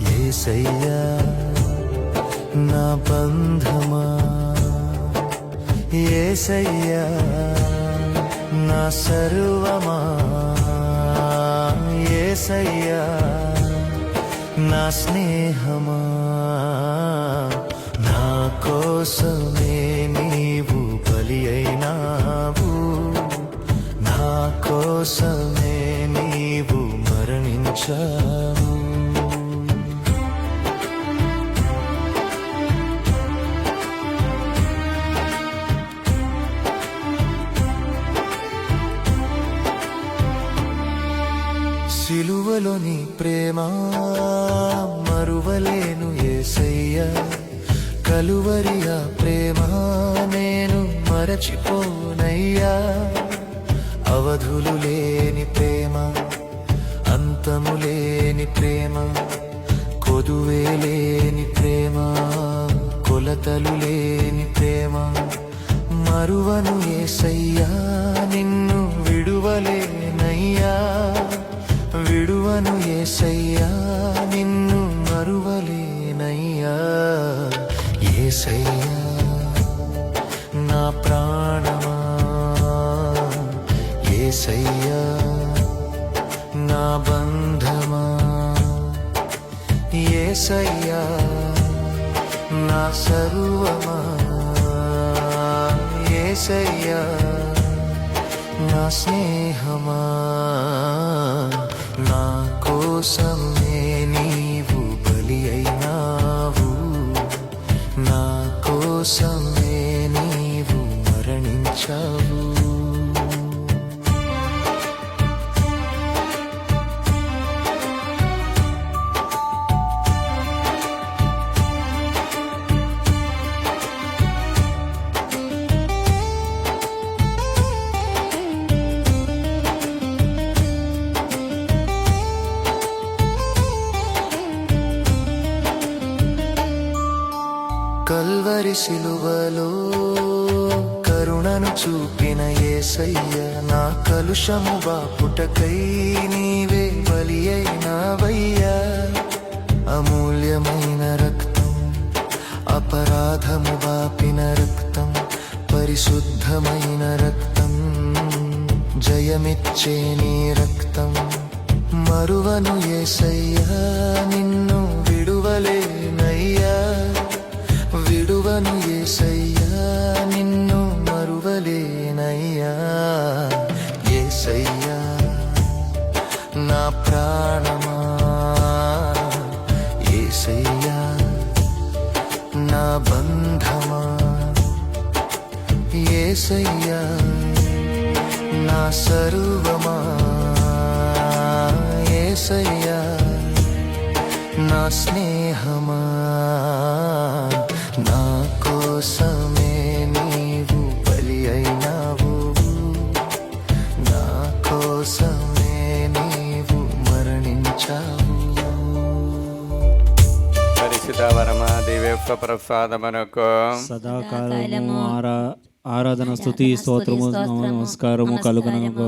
యేసయ్యా నా బంధమా, యేసయ్యా నా సర్వమా, యేసయ్యా నా స్నేహమా. నా కోసమే నీవు బలి అయినావు, నా కోసమే నీవు మరణించావు. సిలువలోని ప్రేమ మరువలేను యేసయ్యా, కలువరియా ప్రేమ నేను మరచిపోనయ్యా. అవధులు లేని ప్రేమ, అంతము లేని ప్రేమ, కొదువే లేని ప్రేమ, కొలతలు లేని ప్రేమ. మరువను యేసయ్యా, నిన్ను విడువలేనయ్యా, విడువను యేసయ్యా, నిన్ను మరువలేనయ్యా. యేసయ్యా నా ప్రాణమా, యేసయ్యా నా బంధమా, యేసయ్యా నా సర్వమా, యేసయ్యా నా స్నేహమా. నా కోసమే నీవు బలి అయినావు, నా కోసమే నీవు మరణించావు. సిలువలో కరుణను చూపిన యేసయ్య, నా కలుషము బాపుటకై నీవే బలి అయినావయ్యా. అమూల్యమైన రక్తం, అపరాధము బాపిన రక్తం, పరిశుద్ధమైన రక్తం, జయమిచ్చే నీ రక్తం. మరువను యేసయ్యా, నిన్ను విడువలేనయ్యా, విడువను యేసయ్యా, నిన్ను మరువలేనయ్యా. యేసయ్యా నా ప్రాణమా, యేసయ్యా నా బంధమా, యేసయ్యా నా సర్వమా, యేసయ్యా నా స్నేహమా. నా కోసమే నీవు బలి అయినావు, నా కోసమే నీవు మరణించావు. పరిశుద్ధ పరమా దివ్య ప్రసాదమునకు సదాకాలము ఆరాధన స్తుతి స్తోత్రము నమస్కారము కలుగునగా.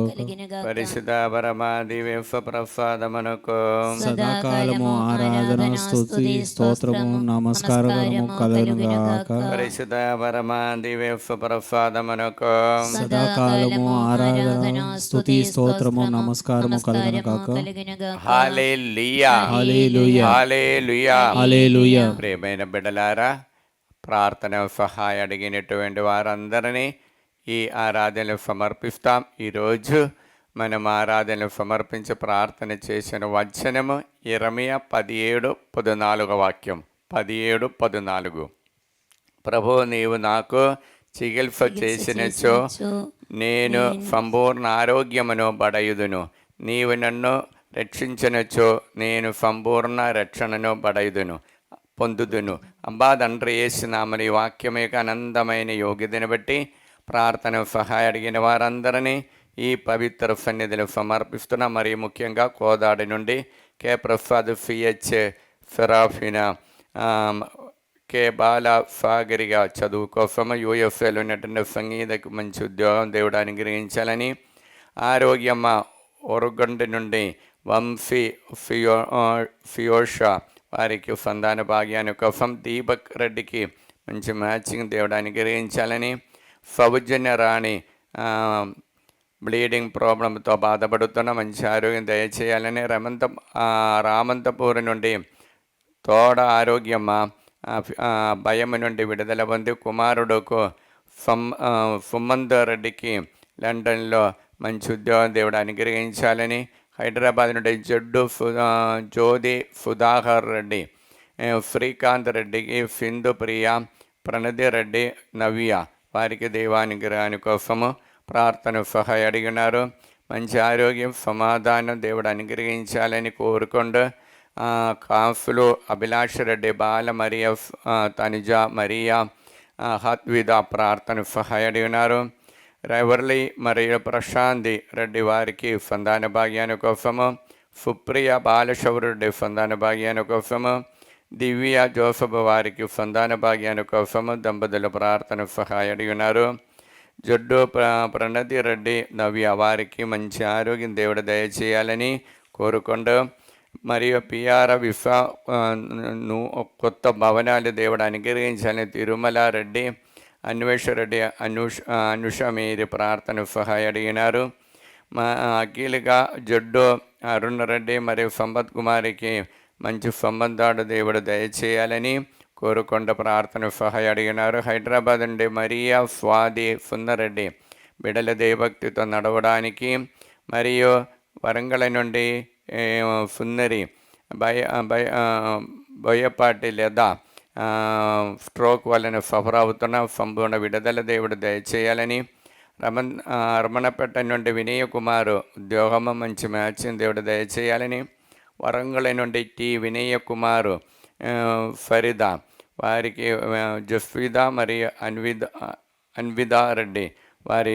పరిశుద్ధ పరమా దివ్య ప్రసాదమునకు సదాకాలము ఆరాధన స్తుతి స్తోత్రము నమస్కారము కలుగునుగాక. పరిశుద్ధ పరమా దివ్య ప్రసాదమునకు సదాకాలము ఆరాధన స్తుతి స్తోత్రము నమస్కారము కలుగునుగాక. హల్లెలూయా హల్లెలూయా హల్లెలూయా హల్లెలూయా. ప్రియమైన బిడ్డలారా, ప్రార్థన సహాయం అడిగినటువంటి వారందరినీ ఈ ఆరాధనలు సమర్పిస్తాం. ఈరోజు మనం ఆరాధనలు సమర్పించి ప్రార్థన చేసిన వచనము ఇర్మియా 17:14 వాక్యం. 17:14. ప్రభు, నీవు నాకు చికిత్స చేసినచో నేను సంపూర్ణ ఆరోగ్యమును బడయుదును, నీవు నన్ను రక్షించినచో నేను సంపూర్ణ రక్షణను పొందుదును. అబ్బా తండ్రి యేసునామని వాక్యం యొక్క అనందమైన యోగ్యతను బట్టి ప్రార్థన సహాయం అడిగిన వారందరినీ ఈ పవిత్ర సన్నిధిలో సమర్పిస్తున్నా. మరియు ముఖ్యంగా కోదాడి నుండి కే ప్రసాద్, సిహెచ్ ఫెరాఫినా, కే బాల సాగరిగా చదువు కోసం యూఎఫ్ఏలో ఉన్నటువంటి సంగీతకు మంచి ఉద్యోగం దేవుడు అనుగ్రహించాలని, ఆరోగ్యమ్మ ఒరగొండ నుండి వంశీ ఫియోషా వారికి సంతాన భాగ్యాన్ని కోసం, దీపక్ రెడ్డికి మంచి మ్యాచింగ్ దేవుడు అనుగ్రహించాలని, సౌజన్య రాణి బ్లీడింగ్ ప్రాబ్లంతో బాధపడుతున్న మంచి ఆరోగ్యం దయచేయాలని, రామంతపూర్ నుండి తోడ ఆరోగ్యమ్మ భయం నుండి విడుదల పొంది కుమారుడుకు సుమంద్ రెడ్డికి లండన్లో మంచి ఉద్యోగం దేవుడు అనుగ్రహించాలని, హైదరాబాద్ నుండి జ్యోతి సుధాకర్ రెడ్డి, శ్రీకాంత్ రెడ్డికి సింధు ప్రియ, ప్రణతి రెడ్డి, నవ్య వారికి దైవానుగ్రహాని కోసము ప్రార్థన సహాయం అడిగినారు. మంచి ఆరోగ్యం సమాధానం దేవుడు అనుగ్రహించాలని కోరుకుంటూ కాఫులు అభిలాష్ రెడ్డి, బాల మరియ, తనుజ మరియా, హత్విద ప్రార్థన సహాయం అడిగినారు. రెవర్లీ మరియు ప్రశాంతి రెడ్డి వారికి సంతాన భాగ్యాన్ని కోసము, సుప్రియ బాలశౌరెడ్డి సంతాన భాగ్యాన్ని కోసము, దివ్య జోసఫ్ వారికి సంతాన భాగ్యాన్ని కోసము దంపతుల ప్రార్థన సహాయం అడిగినారు. జడ్డు ప్రణతి రెడ్డి, నవ్య వారికి మంచి ఆరోగ్యం దేవుడు దయచేయాలని కోరుకుంటూ, మరియు పిఆర్ విశ్వ కొత్త భవనాలు దేవుడు అనుగ్రహించాలని, తిరుమల రెడ్డి, అన్వేషరెడ్డి, అనుష మీరి ప్రార్థన సహాయం అడిగినారు. అఖిల్గా జడ్డు అరుణ్ రెడ్డి మరియు సంపత్ కుమారికి మంచి సంబంధాలు దేవుడు దయచేయాలని కోరుకొండ ప్రార్థన సహాయం అడిగినారు. హైదరాబాద్ నుండి మరియా, స్వాతి, సుందరెడ్డి బిడల దేవభక్తితో నడవడానికి, మరియు వరంగల్ నుండి సుందరి బోయపాటి లేదా స్ట్రోక్ వలన సఫర్ అవుతున్న సంపూర్ణ విడుదల దేవుడు దయచేయాలని, రమణపేట నుండి వినయ్ కుమార్ ఉద్యోగము మంచి మ్యాచింగ్ దేవుడు దయచేయాలని, వరంగల్ నుండి టి వినయ్ కుమార్, ఫరీదా వారికి జస్విదా మరియు అన్విదా రెడ్డి వారి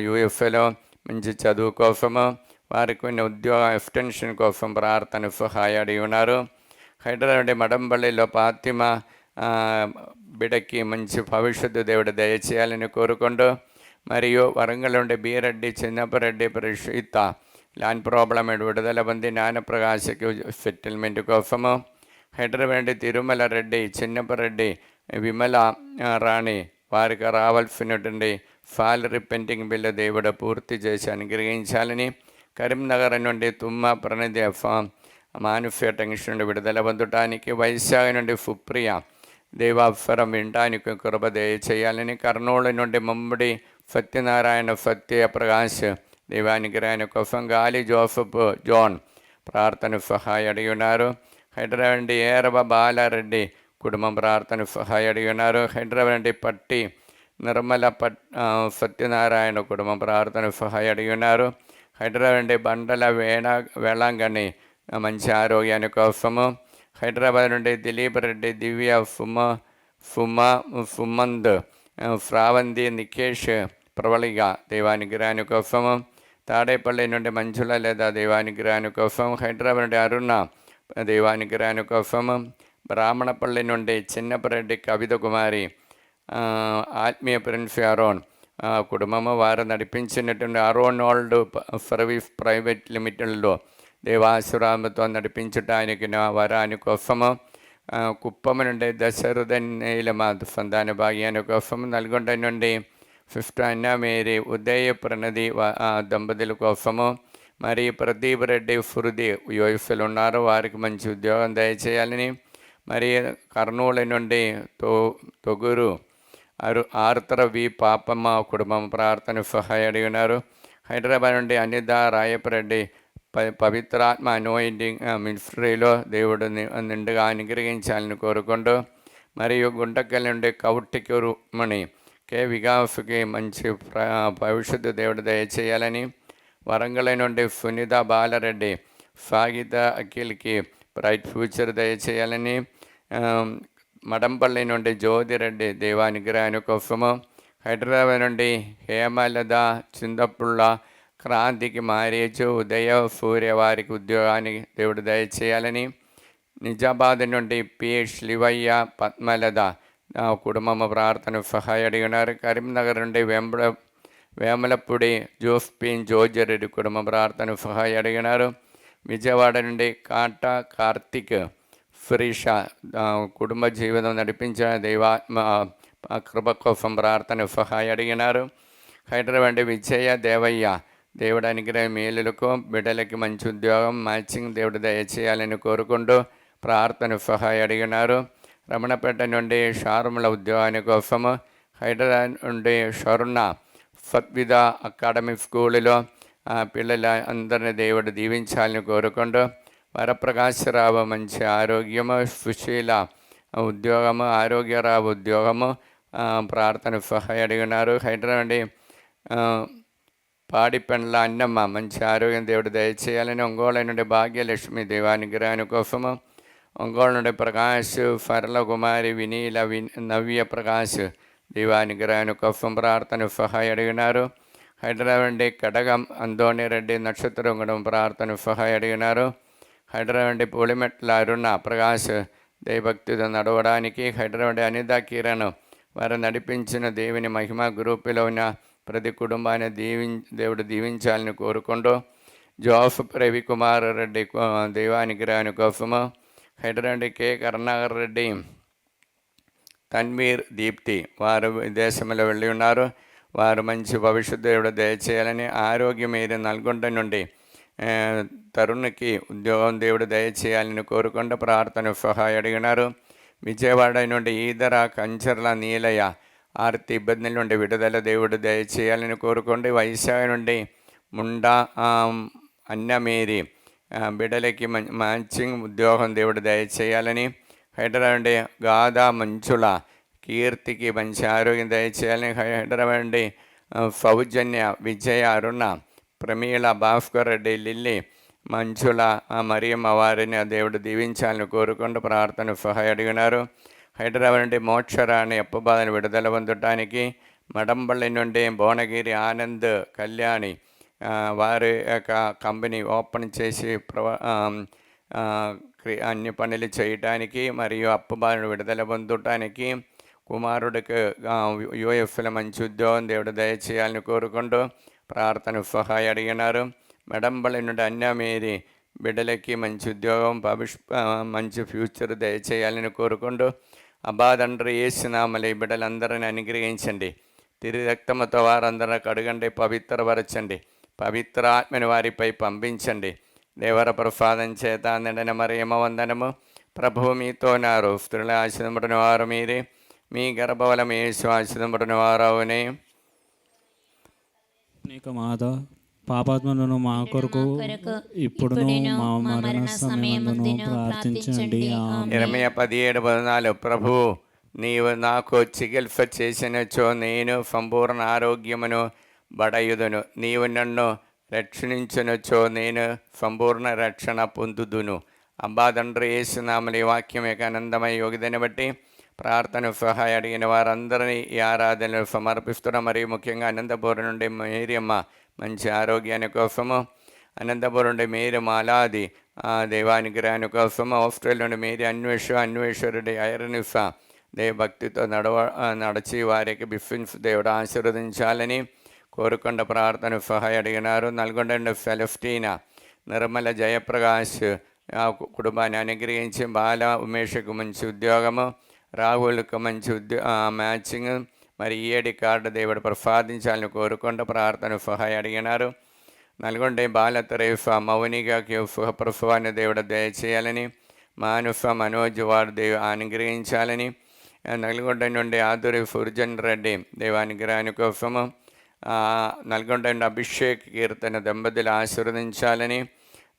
యూఎఫ్ఏలో మంచి చదువు కోసము, వారికి కొన్ని ఉద్యోగ ఎక్స్టెన్షన్ కోసం ప్రార్థన సహాయం అడిగి ఉన్నారు. హైదరాబాద్ మడంపల్లిలో ఫాతిమా బిడకి మంచి భవిష్యత్తు దేవుడు దయచేయాలని కోరుకుంటూ, మరియు వరంగల్ నుండి బీరెడ్డి చిన్నపరెడ్డి పరిశుద్ధ ల్యాండ్ ప్రాబ్లం విడుదల పొంది జ్ఞానప్రకాశకు సెటిల్మెంట్ కోసము, హైదరాబాద్ తిరుమల రెడ్డి చిన్నపరెడ్డి విమల రాణి వారికి రావాల్సినటువంటి సాలరీ పెండింగ్ బిల్లు దేవుడు పూర్తి చేసి అనుగ్రహించాలని, కరీంనగర్ నుండి తుమ్మ ప్రణతి మ్యానుఫ్యాక్చరింగ్ నుండి విడుదల పొందటానికి, వైశాఖ నుండి సుప్రియ దేవాఫరం వినడానికి కృప దయచేయాలని, కర్నూలు నుండి ముమ్మడి సత్యనారాయణ సత్యప్రకాష్ దేవానుగ్రహాన్ని కోసం, గాలి జోసఫ్ జాన్ ప్రార్థన సహాయ అడిగినారు. హైదరాబాద్ నుండి ఏరవ బాలారెడ్డి కుటుంబం ప్రార్థన సహాయ అడిగినారు. హైదరాబాద్ నుండి పట్టి నిర్మల సత్యనారాయణ కుటుంబం ప్రార్థన సహాయ అడిగినారు. హైదరాబాద్ నుండి బండల వేళాంగణి మంచి ఆరోగ్యాన్ని కోసము, హైదరాబాద్ నుండి దిలీప్ రెడ్డి దివ్య సుమంద్ శ్రావంతి నికేష్ ప్రవళిగా దేవానుగ్రహాన్ని కోసము, తాడేపల్లి నుండి మంజుల లేదా దేవానుగ్రహాన్ని కోసం, హైదరాబాద్ నుండి అరుణ దేవానుగ్రహాన్ని కోసము, బ్రాహ్మణపల్లి నుండి చిన్నపరెడ్డి కవిత కుమారి ఆత్మీయ ప్రిన్స్ అరోన్ కుటుంబము వారు నడిపించినటువంటి అరోనాల్డ్ సర్వీస్ ప్రైవేట్ లిమిటెడ్లో దేవాసురామతో నడిపించడానికి నా వరాని కోసము, కుప్పం నుండి దశరథనీలమ సంతాన భాగ్యాన్ని కోసము, నల్గొండ నుండి ఫిఫ్త్ అన్న మేరీ ఉదయ ప్రణది దంపతుల కోసము, మరి ప్రదీప్ రెడ్డి ఫురుది యుఎస్లో ఉన్నారు వారికి మంచి ఉద్యోగం దయచేయాలని, మరి కర్నూలు నుండి తొగురు ఆర్తర వి పాపమ్మ కుటుంబం ప్రార్థన సహాయ అడిగినారు. హైదరాబాద్ నుండి అనిత రాయపరెడ్డి పవిత్రాత్మ అనాయింటింగ్ మినిస్ట్రీలో దేవుడు నిండుగా అనుగ్రహించాలని కోరుకుంటూ, మరియు గుంటకల్ నుండి కౌటికి రుక్మణి కే వికాస్కి మంచి భవిష్యత్తు దేవుడు దయచేయాలని, వరంగల్ నుండి సునీత బాలరెడ్డి సాగిత అఖిల్కి బ్రైట్ ఫ్యూచర్ దయచేయాలని, మడంపల్లి నుండి జ్యోతిరెడ్డి దేవానుగ్రహాన్ని కోసము, హైదరాబాద్ నుండి హేమలత చింతపుళ్ళ క్రాంతికి మ్యారేజ్ ఉదయ సూర్య వారికి ఉద్యోగాన్ని దేవుడు దయచేయాలని, నిజామాబాద్ నుండి పిహెచ్ లివయ్య పద్మలత కుటుంబము ప్రార్థన సహాయ అడిగినారు. కరీంనగర్ నుండి వేమలపూడి జోస్పిన్ జోజరెడ్డి కుటుంబ ప్రార్థన సహాయ అడిగినారు. విజయవాడ నుండి కాటా కార్తిక్ శిరీష కుటుంబ జీవితం నడిపించిన దైవాత్మ కృప కోసం ప్రార్థన సహాయ అడిగినారు. హైదరాబాద్ విజయ దేవయ్య దేవుడు అనుగ్రహ మేలులకు బిడ్డలకి మంచి ఉద్యోగం మ్యాచింగ్ దేవుడు దయచేయాలని కోరుకుంటూ ప్రార్థన సహాయ అడిగినారు. రమణపేట నుండి షారుముల ఉద్యోగాని కోసము, హైదరాబాద్ నుండి షరుణ సత్విద అకాడమిక్ స్కూలులో పిల్లల అందరినీ దేవుడు దీవించాలని కోరుకుంటూ, వరప్రకాశరావు మంచి ఆరోగ్యము, సుశీల ఉద్యోగము, ఆరోగ్యరావు ఉద్యోగము ప్రార్థన సహాయ అడిగినారు. హైదరాబాద్ పాడిపెండ్ల అన్నమ్మ మంచి ఆరోగ్యం దేవుడు దయచేయాలని, ఒంగోలు నుండి భాగ్యలక్ష్మి దేవానుగ్రహాని కోసము, ఒంగోలు నుండి ప్రకాష్ ఫర్ల కుమారి వినీల నవ్య ప్రకాష్ దేవానుగ్రహాని కోసం ప్రార్థన సహాయ అడిగినారు. హైదరాబాద్ నుండి కడగం అందోణిరెడ్డి నక్షత్రం ప్రార్థన సహాయ అడిగినారు. హైదరాబాద్ పూలిమెట్ల అరుణ ప్రకాష్ దైవభక్తితో నడవడానికి, హైదరాబాద్ అనిత కిరణ్ వారు నడిపించిన దేవుని మహిమ గ్రూపులో ఉన్న ప్రతి కుటుంబాన్ని దేవుడు దీవించాలని కోరుకుంటూ, జోసఫ్ రవికుమార్ రెడ్డి దైవానుగ్రహాని కోసము, హైదరాబాద్ కె కరుణాకర్ రెడ్డి తన్వీర్ దీప్తి వారు విదేశంలో వెళ్ళి ఉన్నారు వారు మంచి భవిష్యత్తు దేవుడు దయచేయాలని, ఆరోగ్యం మీరు నల్గొండ నుండి తరుణ్కి ఉద్యోగం దేవుడు దయచేయాలని కోరుకుంటూ ప్రార్థన సహాయ అడిగినారు. విజయవాడ నుండి ఈదర కంచర్ల నీలయ్య ఆర్తి ఇబ్బందుల నుండి విడుదల దేవుడు దయచేయాలని కోరుకోండి. వైశాఖ నుండి ముండా అన్నమేరి బిడ్డలకి మ్యాచింగ్ ఉద్యోగం దేవుడు దయచేయాలని, హైదరాబాద్ నుండి గాదా మంచుల కీర్తికి మంచి ఆరోగ్యం దయచేయాలని, హైదరాబాద్ నుండి సౌజన్య విజయ అరుణ ప్రమీళ భాస్కర్ రెడ్డి లిల్లీ మంచుల మరియమ్మ వారిని దేవుడు దీవించాలని కోరుకుంటూ ప్రార్థన సహాయ అడిగినారు. హైదరాబాద్ నుండి మోక్షరాణి అప్పబాధను విడుదల పొందటానికి, మడంపల్లి నుండి భువనగిరి ఆనంద్ కళ్యాణి వారి యొక్క కంపెనీ ఓపెన్ చేసి అన్ని పనులు చేయటానికి మరియు అప్పబాధను విడుదల పొందటానికి, కుమారుడికి యూఎఫ్లో మంచి ఉద్యోగం దేవుడు దయచేయాలని కోరుకుంటూ ప్రార్థన సహాయం అడిగినారు. మెడంబళి నుండి అన్యమేరి బిడ్డలకి మంచి ఉద్యోగం మంచి ఫ్యూచర్ దయచేయాలని కోరుకుంటూ అబ్బా తండ్రి యేసునామములో ఈ బిడ్డలందరినీ అనుగ్రహించండి. తిరిగి రక్తముతో వారందరినీ కడగండి, పవిత్రపరచండి, పవిత్ర ఆత్మని వారిపై పంపించండి. దేవర ప్రసాదం చేత నిండిన మరియమ్మ వందనము. ప్రభువు మీతో ఉన్నారు. స్త్రీల ఆశీర్వదింపబడిన వారు మీరే, మీ గర్భఫలము యేసు ఆశీర్వదింపబడిన వారు అవునే. నీకు మాత పాపాత్మలను మా కొరకు ఇప్పుడును మా మరణ సమయమందును ప్రార్థించండి. ఇరవై 17:14 ప్రభువు నీవు నాకు చికిత్స చేసినచో నేను సంపూర్ణ ఆరోగ్యమును బడయుదును. నీవు నన్ను రక్షించినచో నేను సంపూర్ణ రక్షణ పొందుదును. అబ్బా తండ్రి యేసునామములో ఈ వాక్యం యొక్క ఆనందమై యోగిదని బట్టి ప్రార్థన సహాయం అడిగిన వారందరినీ ఈ ఆరాధనలు సమర్పిస్తున్నాం. మరియు ముఖ్యంగా అనంతపురం నుండి మేరియమ్మ మంచి ఆరోగ్యాన్ని కోసము, అనంతపురం నుండి మేరీ మాలాది దైవానుగ్రహాన్ని కోసము, ఆస్ట్రేలియా నుండి మేరీ అన్వేషరుడి ఐరనిఫా దేవభక్తితో నడిచి వారికి బిఫిన్స్ దేవుడు ఆశీర్వదించాలని కోరుకొండ ప్రార్థన సహాయం అడిగినారు. నల్గొండ నుండి సెలెస్టీనా నిర్మల జయప్రకాష్ కుటుంబాన్ని అనుగ్రహించి బాల ఉమేష్కు మంచి ఉద్యోగము, రాహుల్కు మంచి మ్యాచింగ్ మరి ఈఏడి కార్డు దేవుడు ప్రసాదించాలని కోరుకుంటూ ప్రార్థన సహాయం అడిగినారు. నల్గొండ బాల తెరేఫా మౌనికకి సుఖప్రసవాన్ని దేవుడు దయచేయాలని, మానుఫ మనోజ్ వాడు అనుగ్రహించాలని, నల్గొండ నుండి ఆదురి ఫుర్జన్ రెడ్డి దేవానుగ్రహాని కోసము, నల్గొండ నుండి అభిషేక్ కీర్తన దంపతులు ఆశీర్వదించాలని,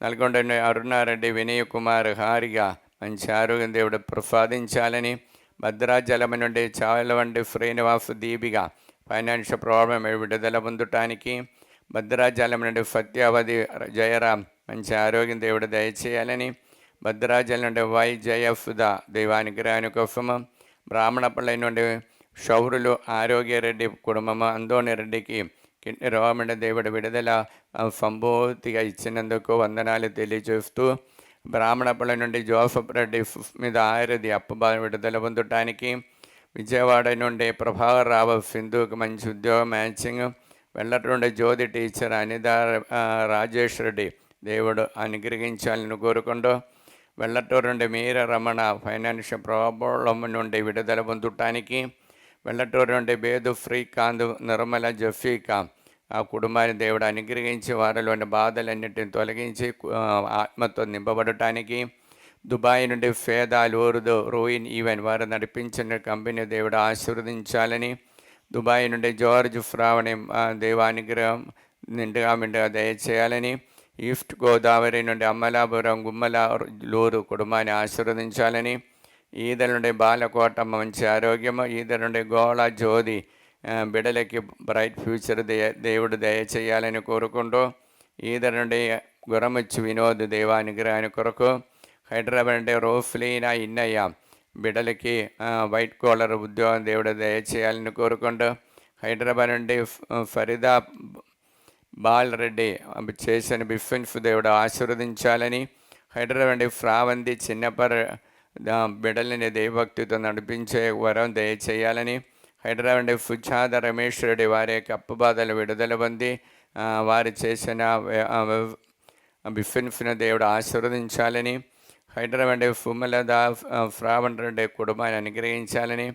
నల్గొండ నుండి అరుణారెడ్డి వినయ్ కుమార్ హారిగా మంచి ఆరోగ్యం దేవుడు ప్రసాదించాలని, భద్రాచలం నుండి చాలవండి శ్రీనివాస్ దీపిగా ఫైనాన్షియల్ ప్రాబ్లం విడుదల పొందటానికి, భద్రాచలం నుండి సత్యావతి జయరాం మంచి ఆరోగ్యం దేవుడు దయచేయాలని, భద్రాచలం నుండి వై జయఫుదా దైవానుగ్రహాని కోసము, బ్రాహ్మణపల్లి నుండి షౌరులు ఆరోగ్యరెడ్డి కుటుంబము అందోని రెడ్డికి కిడ్నీ రోగం దేవుడు విడుదల సంపూర్తిగా ఇచ్చినందుకు వందనాలు తెలియజేస్తూ, బ్రాహ్మణపల్లి నుండి జోసఫ్ రెడ్డి మీద ఆయుర్ది అప్పుబాధ విడుదల పొందటానికి, విజయవాడ నుండి ప్రభాకర్ రావు సింధుకు మంచి ఉద్యోగం మ్యాచింగ్, వెల్లటి నుండి జ్యోతి టీచర్ అనిత రాజేష్ రెడ్డి దేవుడు అనుగ్రహించాలని కోరుకుంటూ, వెల్లటూరు నుండి మీర రమణ ఫైనాన్షియల్ ప్రాబ్లం నుండి విడుదల పొందటానికి, వెల్లటూరు నుండి బేదు శ్రీకాంత్ నిర్మల జఫీకా ఆ కుటుంబాన్ని దేవుడు అనుగ్రహించి వారిలోని బాధలన్నింటిని తొలగించి ఆత్మతో నింపబడటానికి, దుబాయ్ నుండి ఫేదాల్ ఊరుదు రోయిన్ ఈవెన్ వారు నడిపించిన కంపెనీ దేవుడు ఆశీర్వదించాలని, దుబాయ్ నుండి జార్జ్ ఫ్రావణి దేవానుగ్రహం నిండుగా దయచేయాలని, ఈస్ట్ గోదావరి నుండి అమలాపురం గుమ్మల లూరు కుటుంబాన్ని ఆశీర్వదించాలని, ఈదల నుండి బాలకోటమ్మ మంచి ఆరోగ్యము, ఈదల నుండి గోళ జ్యోతి బిడలకి బ్రైట్ ఫ్యూచర్ దేవుడు దయచేయాలని కోరుకుంటూ, ఈదల నుండి గురముచ్చు వినోద్ దేవానుగ్రహాన్ని కొరకు, హైదరాబాద్ నుండి రోఫ్లీనా ఇన్నయ్య బిడలకి వైట్ కాలర్ ఉద్యోగం దేవుడు దయచేయాలని కోరుకుంటూ, హైదరాబాద్ నుండి ఫరీదా బాలరెడ్డి చేసిన బిఫిన్స్ దేవుడు ఆశీర్వదించాలని, హైదరాబాద్ నుండి ఫ్రావంతి చిన్నపర్ బిడలని దైవభక్తితో నడిపించే వరం దయచేయాలని, హైదరాబాద్ నుండి సుజాత రమేష్ రెడ్డి వారి యొక్క అప్పుబాధలు విడుదల పొంది వారు చేసిన బిఫిన్స్ను దేవుడు ఆశీర్వదించాలని, హైదరాబాద్ నుండి సుమలద ఫ్రావణ్ రెడ్డి కుటుంబాన్ని అనుగ్రహించాలని,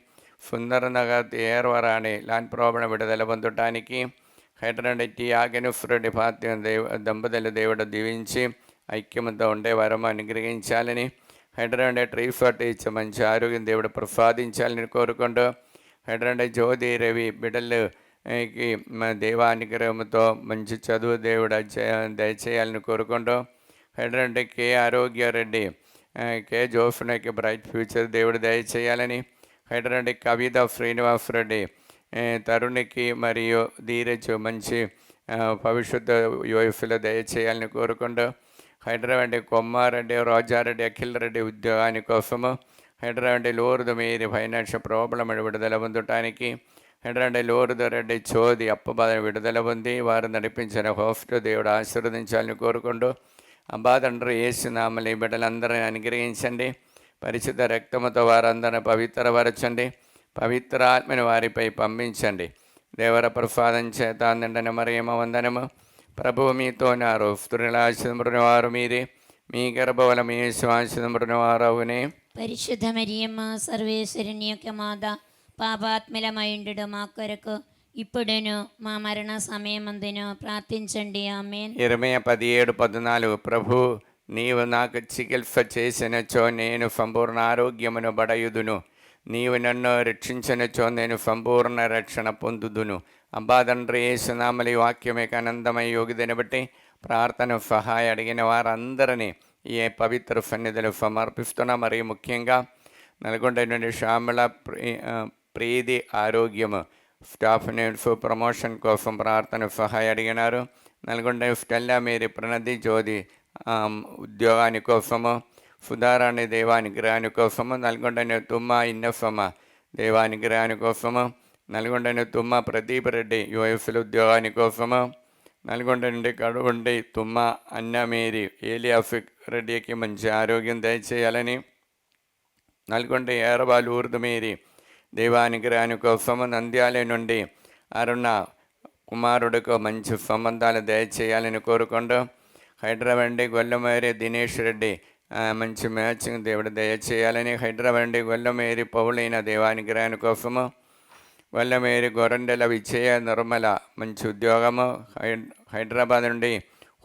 సుందరనగర్ ఏర్వరాణి ల్యాండ్ ప్రాబ్లం విడుదల పొందటానికి, హైదరాబాద్ నుండి టి ఆగెనుఫ్ రెడ్డి పాత్ర దంపతులు దేవుడు దీవించి ఐక్యమతో ఉండే వరం అనుగ్రహించాలని, హైదరాబాద్ నుండి ట్రీఫర్ట్ ఇచ్చి మంచి ఆరోగ్యం దేవుడు ప్రసాదించాలని కోరుకుంటూ, హైదరాబాద్ జ్యోతి రవి బిడ్డలు దేవానుగ్రహంతో మంచి చదువు దేవుడు దయచేయాలని కోరుకుంటూ, హైదరాబాద్ కే ఆరోగ్యారెడ్డి కే జోఫ్నకి బ్రైట్ ఫ్యూచర్ దేవుడు దయచేయాలని, హైదరాబాద్ కవిత శ్రీనివాస్ రెడ్డి తరుణికి మరియు ధీరజ్ మంచి భవిష్యత్తు యూఎఫ్లో దయచేయాలని కోరుకుంటూ, హైదరాబాద్ కొమ్మారెడ్డి రోజారెడ్డి అఖిల్ రెడ్డి ఉద్యోగాని కోసము, హైదరాబాద్ లోరుదు మీరి ఫైనాన్షియల్ ప్రాబ్లం విడుదల పొందటానికి, హైదరాబాద్ లోరుదు రెడ్డి చోది అప్పబాధ విడుదల పొంది వారు నడిపించిన హోస్ట్ దేవుడు ఆశీర్వదించాలని కోరుకుంటూ, అబ్బా తండ్రి యేసునామములో ఈ బిడ్డలందరినీ అనుగ్రహించండి, పరిశుద్ధ రక్తముతో వారందరిని పవిత్రపరచండి, పవిత్రాత్మని వారిపై పంపించండి. దేవర ప్రసాదం చేత నిండిన మరియమ్మ వందనము. ప్రభువు మీతో ఉన్నారు. స్త్రీల ఆశీర్వదింపబడిన వారు మీరే, మీ గర్భఫలము యేసు ఆశీర్వదింపబడిన వారగునే. పరిశుద్ధ మరియమ్మ సర్వేశ్వరుని యొక్క మాత, పాపాత్మలమైండు మా కొరకు ఇప్పుడును మా మరణ సమయమందును ప్రార్థించండి. ఆమేన్. ఇరవై 17:14 ప్రభు నీవు నాకు చికిత్స చేసినచో నేను సంపూర్ణ ఆరోగ్యమును బడయుదును. నీవు నన్ను రక్షించినచో నేను సంపూర్ణ రక్షణ పొందుదును. అబ్బా తండ్రి యేసునామలి వాక్యమే ఆనందమై యోగిదని బట్టి ప్రార్థన సహాయ అడిగిన వారందరినీ ఈ పవిత్ర సన్నిధిలో సమర్పిస్తున్నా. మరియు ముఖ్యంగా నల్గొండ నుండి శ్యామల ప్రీతి ఆరోగ్యము స్టాఫ్ నేమ్స్ ప్రమోషన్ కోసం ప్రార్థన సహాయ అడిగినారు. నల్గొండ స్టెల్లా మేరీ ప్రణతి జ్యోతి ఉద్యోగాని కోసము, సుధారాణి దేవానుగ్రహాని కోసము, నల్గొండని తుమ్మ ఇన్నఫమ్మ దేవానుగ్రహాని కోసము, నల్గొండని తుమ్మ ప్రదీప్ రెడ్డి యుఎఫ్ఎల్ ఉద్యోగాని కోసము, నల్గొండ నుండి కడుగుండి తుమ్మ అన్నమేరి ఏలియాఫిక్ రెడ్డికి మంచి ఆరోగ్యం దయచేయాలని, నల్గొండ ఏరబాలు ఊర్దు మేరీ దేవానుగ్రహాని కోసము, నంద్యాల నుండి అరుణ కుమారుడికి మంచి సంబంధాలు దయచేయాలని కోరుకుంటూ, హైదరాబాద్ గొల్లమేరి దినేష్ రెడ్డి మంచి మ్యాచింగ్ దేవుడు దయచేయాలని, హైదరాబాద్ గొల్లమేరి పౌలైన దేవానుగ్రహాని కోసము, గొల్లమేరి గొరండెల విజయ నిర్మల మంచి ఉద్యోగము, హైదరాబాద్ నుండి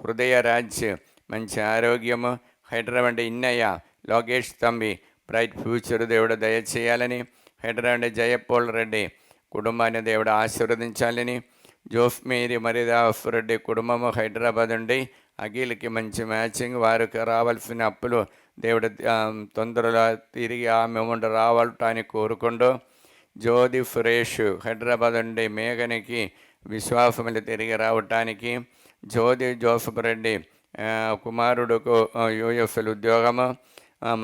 హృదయ రాజ్ మంచి ఆరోగ్యము, హైదరాబాద్ ఇన్నయ్య లోకేష్ తంబి బ్రైట్ ఫ్యూచర్ దేవుడు దయచేయాలని, హైదరాబాద్ జయపోల్ రెడ్డి కుటుంబాన్ని దేవుడు ఆశీర్వదించాలని, జోఫ్ మేరీ మరిదాస్ రెడ్డి కుటుంబము హైదరాబాద్ నుండి అఖిల్కి మంచి మ్యాచింగ్, వారికి రావాల్సిన అప్పులు దేవుడు తొందరగా తిరిగి ఆమె ఉండి రావటానికి కోరుకుంటూ, జ్యోతి సురేష్ హైదరాబాద్ నుండి మేఘనికి విశ్వాసములు తిరిగి రావటానికి, జ్యోతి జోసఫ్ రెడ్డి కుమారుడుకు యూఎఫ్ఎల్ ఉద్యోగము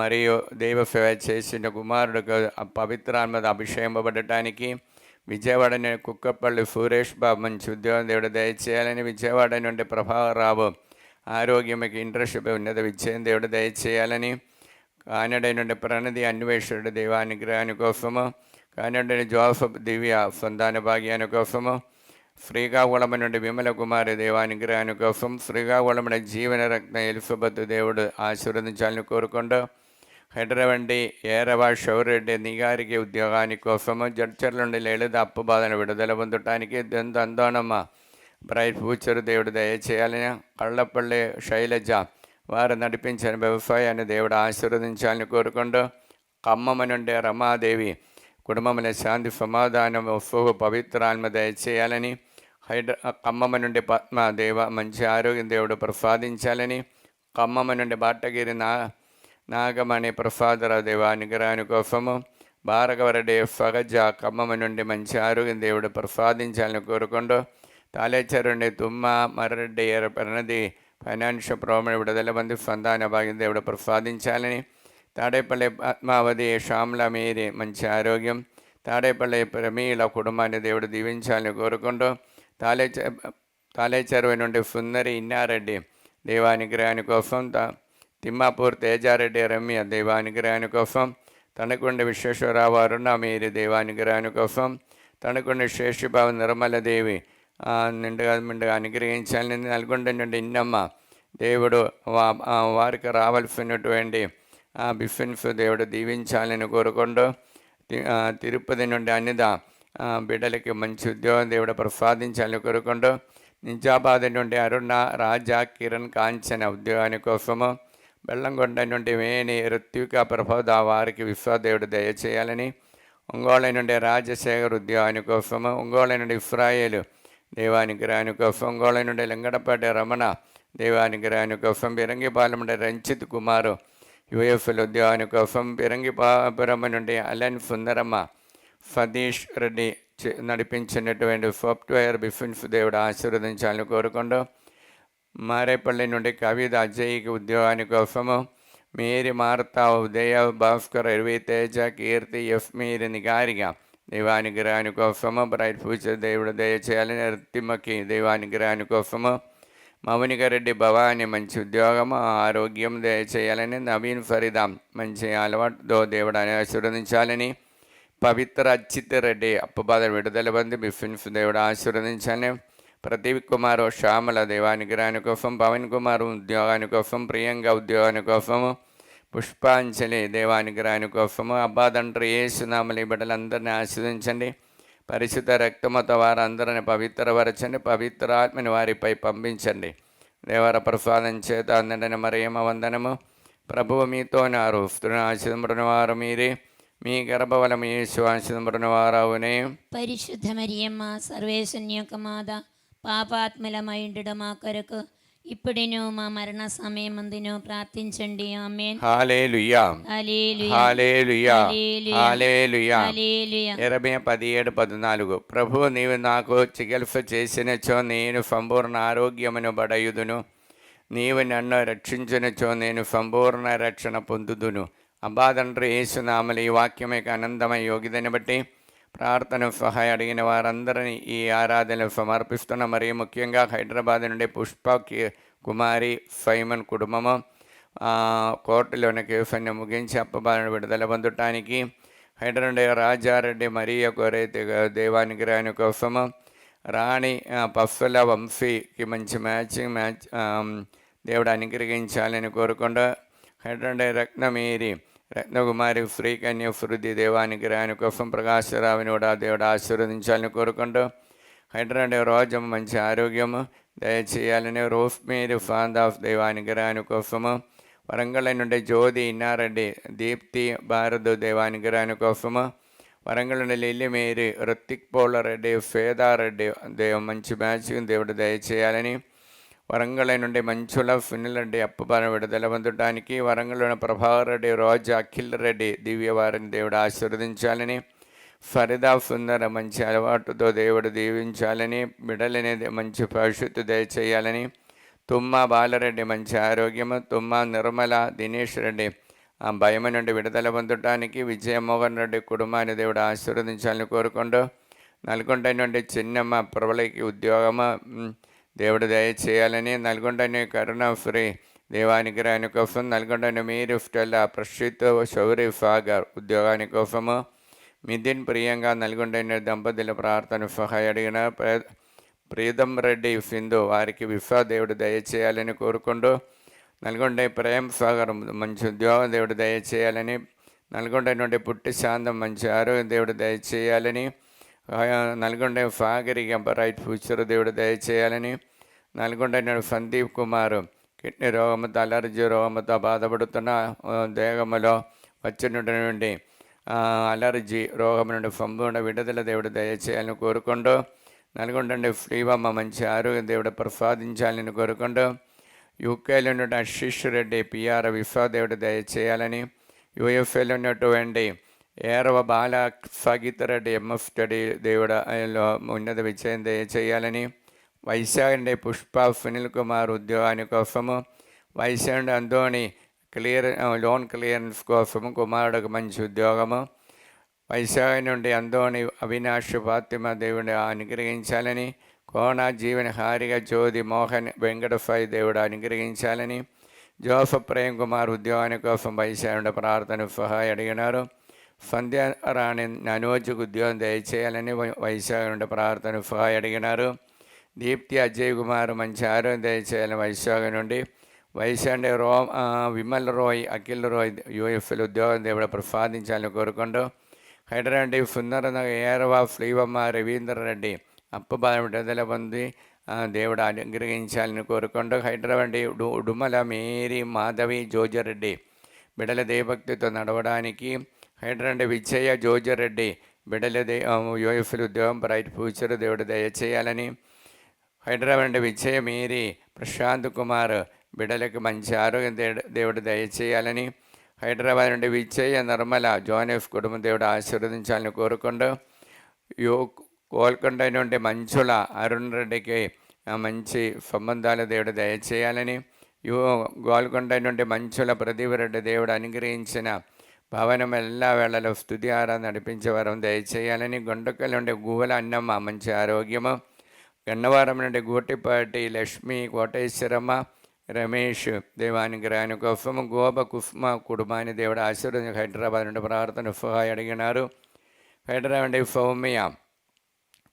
మరియు దైవ సేవ చేసిన కుమారుడుకు పవిత్రాత్మ అభిషేకపడటానికి, విజయవాడ నుండి కుక్కపల్లి సురేష్ బాబు మంచి ఉద్యోగం దేవుడు దయచేయాలని, విజయవాడ నుండి ప్రభావరావు ఆరోగ్యముకి ఇంట్రెస్ట్ ఉన్నత విజయం దేవుడు దయచేయాలని, కానడ నుండి ప్రణతి అన్వేషణుడు దేవానుగ్రహాని కోసము, కానడ నుండి జోసఫ్ దివ్య సంతాన భాగ్యాని కోసము, శ్రీకాకుళం నుండి విమల కుమారి దేవానుగ్రహాని కోసం, శ్రీకాకుళం జీవన రత్న ఎలిజబెత్ దేవుడు ఆశీర్వదించాలని కోరుకుంటూ, హైదరాబాద్ ఏరవా షౌరెడ్డి నిగారికి ఉద్యోగాని కోసము, జడ్చర్ల నుండి లలిత అప్పు బాధను విడుదల పొందటానికి, దందోనమ్మ బ్రైట్ ఫ్యూచర్ దేవుడు దయచేయాలని, కళ్ళపల్లి శైలజ వారు నడిపించిన వ్యవసాయాన్ని దేవుడు ఆశీర్వదించాలని కోరుకుంటూ, ఖమ్మం నుండి రమాదేవి కుటుంబంలో శాంతి సమాధానం పవిత్రాత్మ దయచేయాలని, ఖమ్మం నుండి పద్మ దేవ మంచి ఆరోగ్యం దేవుడు ప్రసాదించాలని, ఖమ్మం నుండి బాటగిరి నాగమణి ప్రసాదరావు దేవానుగ్రహాని కోసము, భార్గవరెడ్డి సహజ ఖమ్మం నుండి మంచి ఆరోగ్యం దేవుడు ప్రసాదించాలని కోరుకుంటూ, తాలేచరుండి తుమ్మ మర్రెడ్డి ప్రణది ఫైనాన్షియల్ ప్రాబ్లం విడుదల మంది సంతాన భాగ్యం దేవుడు ప్రసాదించాలని, తాడేపల్లి పద్మావతి శ్యామల మేరీ మంచి ఆరోగ్యం, తాడేపల్లి ప్రమీల కుటుంబాన్ని దేవుడు దీవించాలని కోరుకుంటూ, తాలేచెరువు నుండి సుందరి ఇన్నారెడ్డి దేవానుగ్రహాని కోసం, తిమ్మాపూర్ తేజారెడ్డి రమ్య దేవానుగ్రహాని కోసం, తణుకొండ విశ్వేశ్వరరావు అరుణ మేరీ దేవానుగ్రహాని కోసం, తణుకొండ శేషిబాబు నిర్మలదేవి నిండుగా అనుగ్రహించాలని, నల్గొండ నుండి ఇన్నమ్మ దేవుడు వారికి రావాల్సినటువంటి బిఫిన్స్ దేవుడు దీవించాలని కోరుకుంటూ, తిరుపతి నుండి అనిద బిడ్డలకి మంచి ఉద్యోగం దేవుడు ప్రసాదించాలని కోరుకుంటూ, నిజామాబాద్ నుండి అరుణ రాజా కిరణ్ కాంచన ఉద్యోగాని కోసము, బెల్లంకొండ నుండి వేణి ఋత్విక ప్రభోద వారికి విశ్వదేవుడు దయచేయాలని, ఒంగోలు నుండి రాజశేఖర్ ఉద్యోగాని కోసము, ఒంగోలు నుండి ఇస్రాయేలు దేవానుగ్రహాని కోసం, ఒంగోలు నుండి లింగడపేట రమణ దేవానుగ్రహాని కోసం, బిరంగిపాలెం నుండి రంజిత్ కుమారు యుఎఫ్ఎల్ ఉద్యోగాని కోసం, బిరంగిపురం నుండి అలెన్ సుందరమ్మ సతీష్ రెడ్డి నడిపించినటువంటి సాఫ్ట్వేర్ బిఫిన్స్ దేవుడు ఆశీర్వదించాలని కోరుకుంటూ, మారేపల్లి నుండి కవిత అజయ్కి ఉద్యోగాని కోసము, మేరీ మార్తా ఉదయ భాస్కర్ ఇరవై తేజ కీర్తి ఎఫ్ మీరి నిగారిగా దేవానుగ్రహాని కోసము, బ్రైట్ ఫ్యూచర్ దేవుడు దయచేయాలని, రిత్తిమకి దేవానుగ్రహాని కోసము, మౌనికారెడ్డి భవాని మంచి ఉద్యోగము ఆరోగ్యం దయచేయాలని, నవీన్ ఫరీదా మంచి అలవాటుతో దేవుడు ఆశీర్వదించాలని, పవిత్ర అచ్చిత్ రెడ్డి అప్పబాధ విడుదల పొంది బిఫిన్స్ దేవుడు ఆశీర్వదించాలని. ప్రదీప్ కుమార్ శ్యామల దేవానుగ్రహాని కోసం, పవన్ కుమార్ ఉద్యోగాని కోసం, ప్రియాంక ఉద్యోగాని కోసము, పుష్పాంజలి దేవానుగ్రహాని కోసము. అబ్బా తండ్రి యేసునామములో ఈ బిడ్డలందరినీ ఆశీర్వదించండి. పరిశుద్ధ రక్తముతో వారందరిని పవిత్రపరచండి. పవిత్రాత్మని వారిపై పంపించండి. దేవర ప్రసాదం చేత అందరిని మరియమ్మ వందనము. ప్రభువు మీతో నారు, స్త్రీని ఆశీర్వదింపబడిన వారు మీరే, మీ గర్భఫలము యేసు ఆశీర్వదింపబడిన వారవునే. పరిశుద్ధ మరియమ్మ సర్వేశ్వరుని యొక్క మాత, పాపాత్మలమైండు మా కొరకు ఇప్పుడును మా మరణ సమయమందును ప్రార్థించండి. ఆమేన్. హల్లెలూయా, హల్లెలూయా, హల్లెలూయా, హల్లెలూయా, హల్లెలూయా. హల్లెలూయా. యెరెమీయా 17:14. ప్రభు నీవు నాకు చికిత్స చేసినచో నేను సంపూర్ణ ఆరోగ్యమును బడయుదును, నీవు నన్ను రక్షించినచో నేను సంపూర్ణ రక్షణ పొందుదును. అబ్బా తండ్రి యేసునామములో ఈ వాక్యం యొక్క ఆనందమయ యోగ్యతని బట్టి ప్రార్థన సహాయ అడిగిన వారందరినీ ఈ ఆరాధనలు సమర్పిస్తున్న. మరియు ముఖ్యంగా హైదరాబాద్ నుండి పుష్ప కుమారి సైమన్ కుటుంబము కోర్టులోని కేసుని ముగించి అప్పబాలను విడుదల పొందటానికి, హైదరాబాద్ నుండి రాజారెడ్డి మరియ కోరే దేవానుగ్రహాని కోసము, రాణి పఫ్ఫల వంశీకి మంచి మ్యాచ్ దేవుడు అనుగ్రహించాలని కోరుకుంటూ, హైదరాబాద్ రత్నమేరి రత్నకుమారి శ్రీకన్య వృద్ధి దేవానుగ్రహాని కోసం, ప్రకాశరావుని కూడా దేవుడు ఆశీర్వదించాలని కోరుకుంటూ, హైదరాబాద్ రోజు మంచి ఆరోగ్యము దయచేయాలని, రోస్మేరి ఫాందాఫ్ దేవానుగ్రహాని కోసము, వరంగల్ నుండి జ్యోతి ఇన్నారెడ్డి దీప్తి భారత్ దేవానుగ్రహాని కోసము, వరంగల్ నుండి లిల్లీ మేరీ రుతిక్ పోలరెడ్డి ఫేదారెడ్డి మంచి మ్యాచ్ దేవుడు దయచేయాలని, వరంగల్ నుండి మంచుల సునీల్ రెడ్డి అప్పబాన విడుదల పొందడానికి, వరంగల్లోని ప్రభాకర్ రెడ్డి రోజా అఖిల్ రెడ్డి దివ్యవారిని దేవుడు ఆశీర్వదించాలని, ఫరిదా సుందర మంచి అలవాటుతో దేవుడు దీవించాలని, బిడలని మంచి భవిష్యత్తు దయచేయాలని, తుమ్మ బాలరెడ్డి మంచి ఆరోగ్యము, తుమ్మ నిర్మల దినేష్ రెడ్డి భయం నుండి విడుదల పొందడానికి, విజయమోహన్ రెడ్డి కుటుంబాన్ని దేవుడు ఆశీర్వదించాలని కోరుకుంటూ, నల్గొండ నుండి చిన్నమ్మ ప్రబలకి ఉద్యోగము దేవుడు దయచేయాలని, నల్గొండని కరుణాశ్రీ దేవానుగ్రహాని కోసం, నల్గొండని మీరు స్టెల్లా ప్రసిద్ధ శౌరి సాగర్ ఉద్యోగాని కోసము, మిథిన్ ప్రియంగా నల్గొండని దంపతుల ప్రార్థన సహాయ అడిగిన, ప్రీతం రెడ్డి సింధు వారికి విశ్వ దేవుడు దయచేయాలని కోరుకుంటూ, నల్గొండ ప్రేమ్ సాగర్ మంచి ఉద్యోగం దేవుడు దయచేయాలని, నల్గొండ నుండి పుట్టి శాంతం మంచి ఆరోగ్యం దేవుడు దయచేయాలని, నల్గొండ సాగరికి రైట్ ఫ్యూచర్ దేవుడు దయచేయాలని, నల్గొండ నుండి సందీప్ కుమార్ కిడ్నీ రోగముతో అలర్జీ రోగముతో బాధపడుతున్న, దేహములో వచ్చినటువంటి అలర్జీ రోగం నుండి సంపూర్ణ విడుదల దేవుడు దయచేయాలని కోరుకుంటూ, నల్గొండ నుండి శ్రీవమ్మ మంచి ఆరోగ్యం దేవుడు ప్రసాదించాలని కోరుకుంటూ, యూకేలో నుండి ఆశీష్ రెడ్డి పిఆర్ విశ్వ దేవుడు దయచేయాలని, యూఎఫ్ఏలో ఉన్నటువంటి ఏరవ బాల సాగిత రెడ్డి ఎంఎఫ్ స్టడీ దేవుడు ఉన్నత విజయం దయచేయాలని, వైశాఖ నుండి పుష్ప సునీల్ కుమార్ ఉద్యోగాని కోసము, వైశాఖ నుండి అందోని లోన్ క్లియరెన్స్ కోసము కుమారుడికి మంచి ఉద్యోగము, వైశాఖ నుండి అందోని అవినాష్ ఫాతిమా దేవుడు అనుగ్రహించాలని, కోన జీవన హారిక జ్యోతి మోహన్ వెంకటసాయి దేవుడు అనుగ్రహించాలని, జోసఫ్ ప్రేమ్ కుమార్ ఉద్యోగాని కోసం వైశాఖ ప్రార్థన సహాయ అడిగినారు, సంధ్యారాణి ననోజుకు ఉద్యోగం దయచేయాలని వైశాఖ నుండి ప్రార్థన సహాయ అడిగినారు, దీప్తి అజయ్ కుమార్ మంచి ఆరోగ్యం దయచేయాలని వైశాఖ నుండి, వైశాఖ విమల్ రోయ్ అఖిల్ రోయ్ యూఎఫ్ఎల్ ఉద్యోగం దేవుడు ప్రసాదించాలని కోరుకుంటూ, హైదరాబాద్ సుందరనగర్ ఏరవ శ్రీవమ్మ రవీందర్ రెడ్డి అప్పబాల విడుదల పొంది దేవుడు అనుగ్రహించాలని కోరుకుంటూ, హైదరాబాద్ ఉడుమల మేరీ మాధవి జోజరెడ్డి బిడల దేవభక్తితో నడవడానికి, హైదరాబాద్ విజయ జోజరెడ్డి బిడల యూఎఫ్ఎల్ ఉద్యోగం బ్రైట్ ఫ్యూచర్ దేవుడు దయచేయాలని, హైదరాబాద్ విజయ మేరీ ప్రశాంత్ కుమార్ బిడలకు మంచి ఆరోగ్యం దేవుడు దయచేయాలని, హైదరాబాద్ నుండి విజయ నిర్మల జోనెఫ్ కుటుంబం దేవుడు ఆశీర్వదించాలని కోరుకుంటూ, గోల్కొండ నుండి మంచుల అరుణ్ రెడ్డికి మంచి సంబంధాలు దేవుడు దయచేయాలని, గోల్కొండ నుండి మంచుల ప్రదీప్ రెడ్డి దేవుడు అనుగ్రహించిన భవనం എല്ലാ వేళలో స్తుతి ఆరాధన నడిపించే వరం దయచేయాలని, గుంటకల్ నుండి గువ్వల అన్నమ్మ మంచి ఆరోగ్యము, గన్నవరం నుండి గూటిపాటి లక్ష్మి కోటేశ్వరమ్మ రమేష్ దేవానుగ్రహాని కోసం, గోప కుస్మ కుటుంబాన్ని దేవుడు ఆశీర్వదించి హైదరాబాద్ నుండి ప్రార్థన సహాయ అడిగినారు, హైదరాబాద్ సౌమ్య,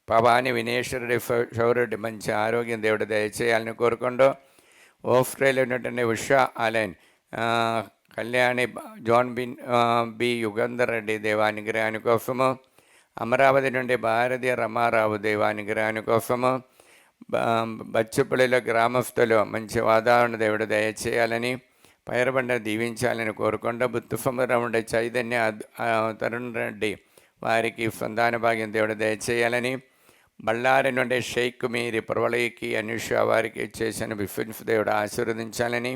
పవాని వినేశ్వరుడి శౌర్యుడి మంచి ఆరోగ్యం దేవుడు దయచేయాలని కోరుకుంటూ, ఆస్ట్రేలియా ఉన్నటువంటి Usha Allen, Kalyani, John B Yugandhar Reddy దేవానుగ్రహాని కోసము, అమరావతి నుండి భారతీయ రమారావు దేవానుగ్రహాని కోసము, బచ్చుపల్లిలో గ్రామస్తులు మంచి వాతావరణ దేవుడు దయచేయాలని, పైరబండ దీవించాలని కోరుకుంటూ, బుత్తుసముద్రం ఉండే చైతన్య తరుణ్ రెడ్డి వారికి సంతాన భాగ్యం దేవుడు దయచేయాలని, బళ్ళారి నుండి షేక్ మీరి ప్రవళికి అనుష వారికి చేసిన బిఫిన్స్ దేవుడు ఆశీర్వదించాలని,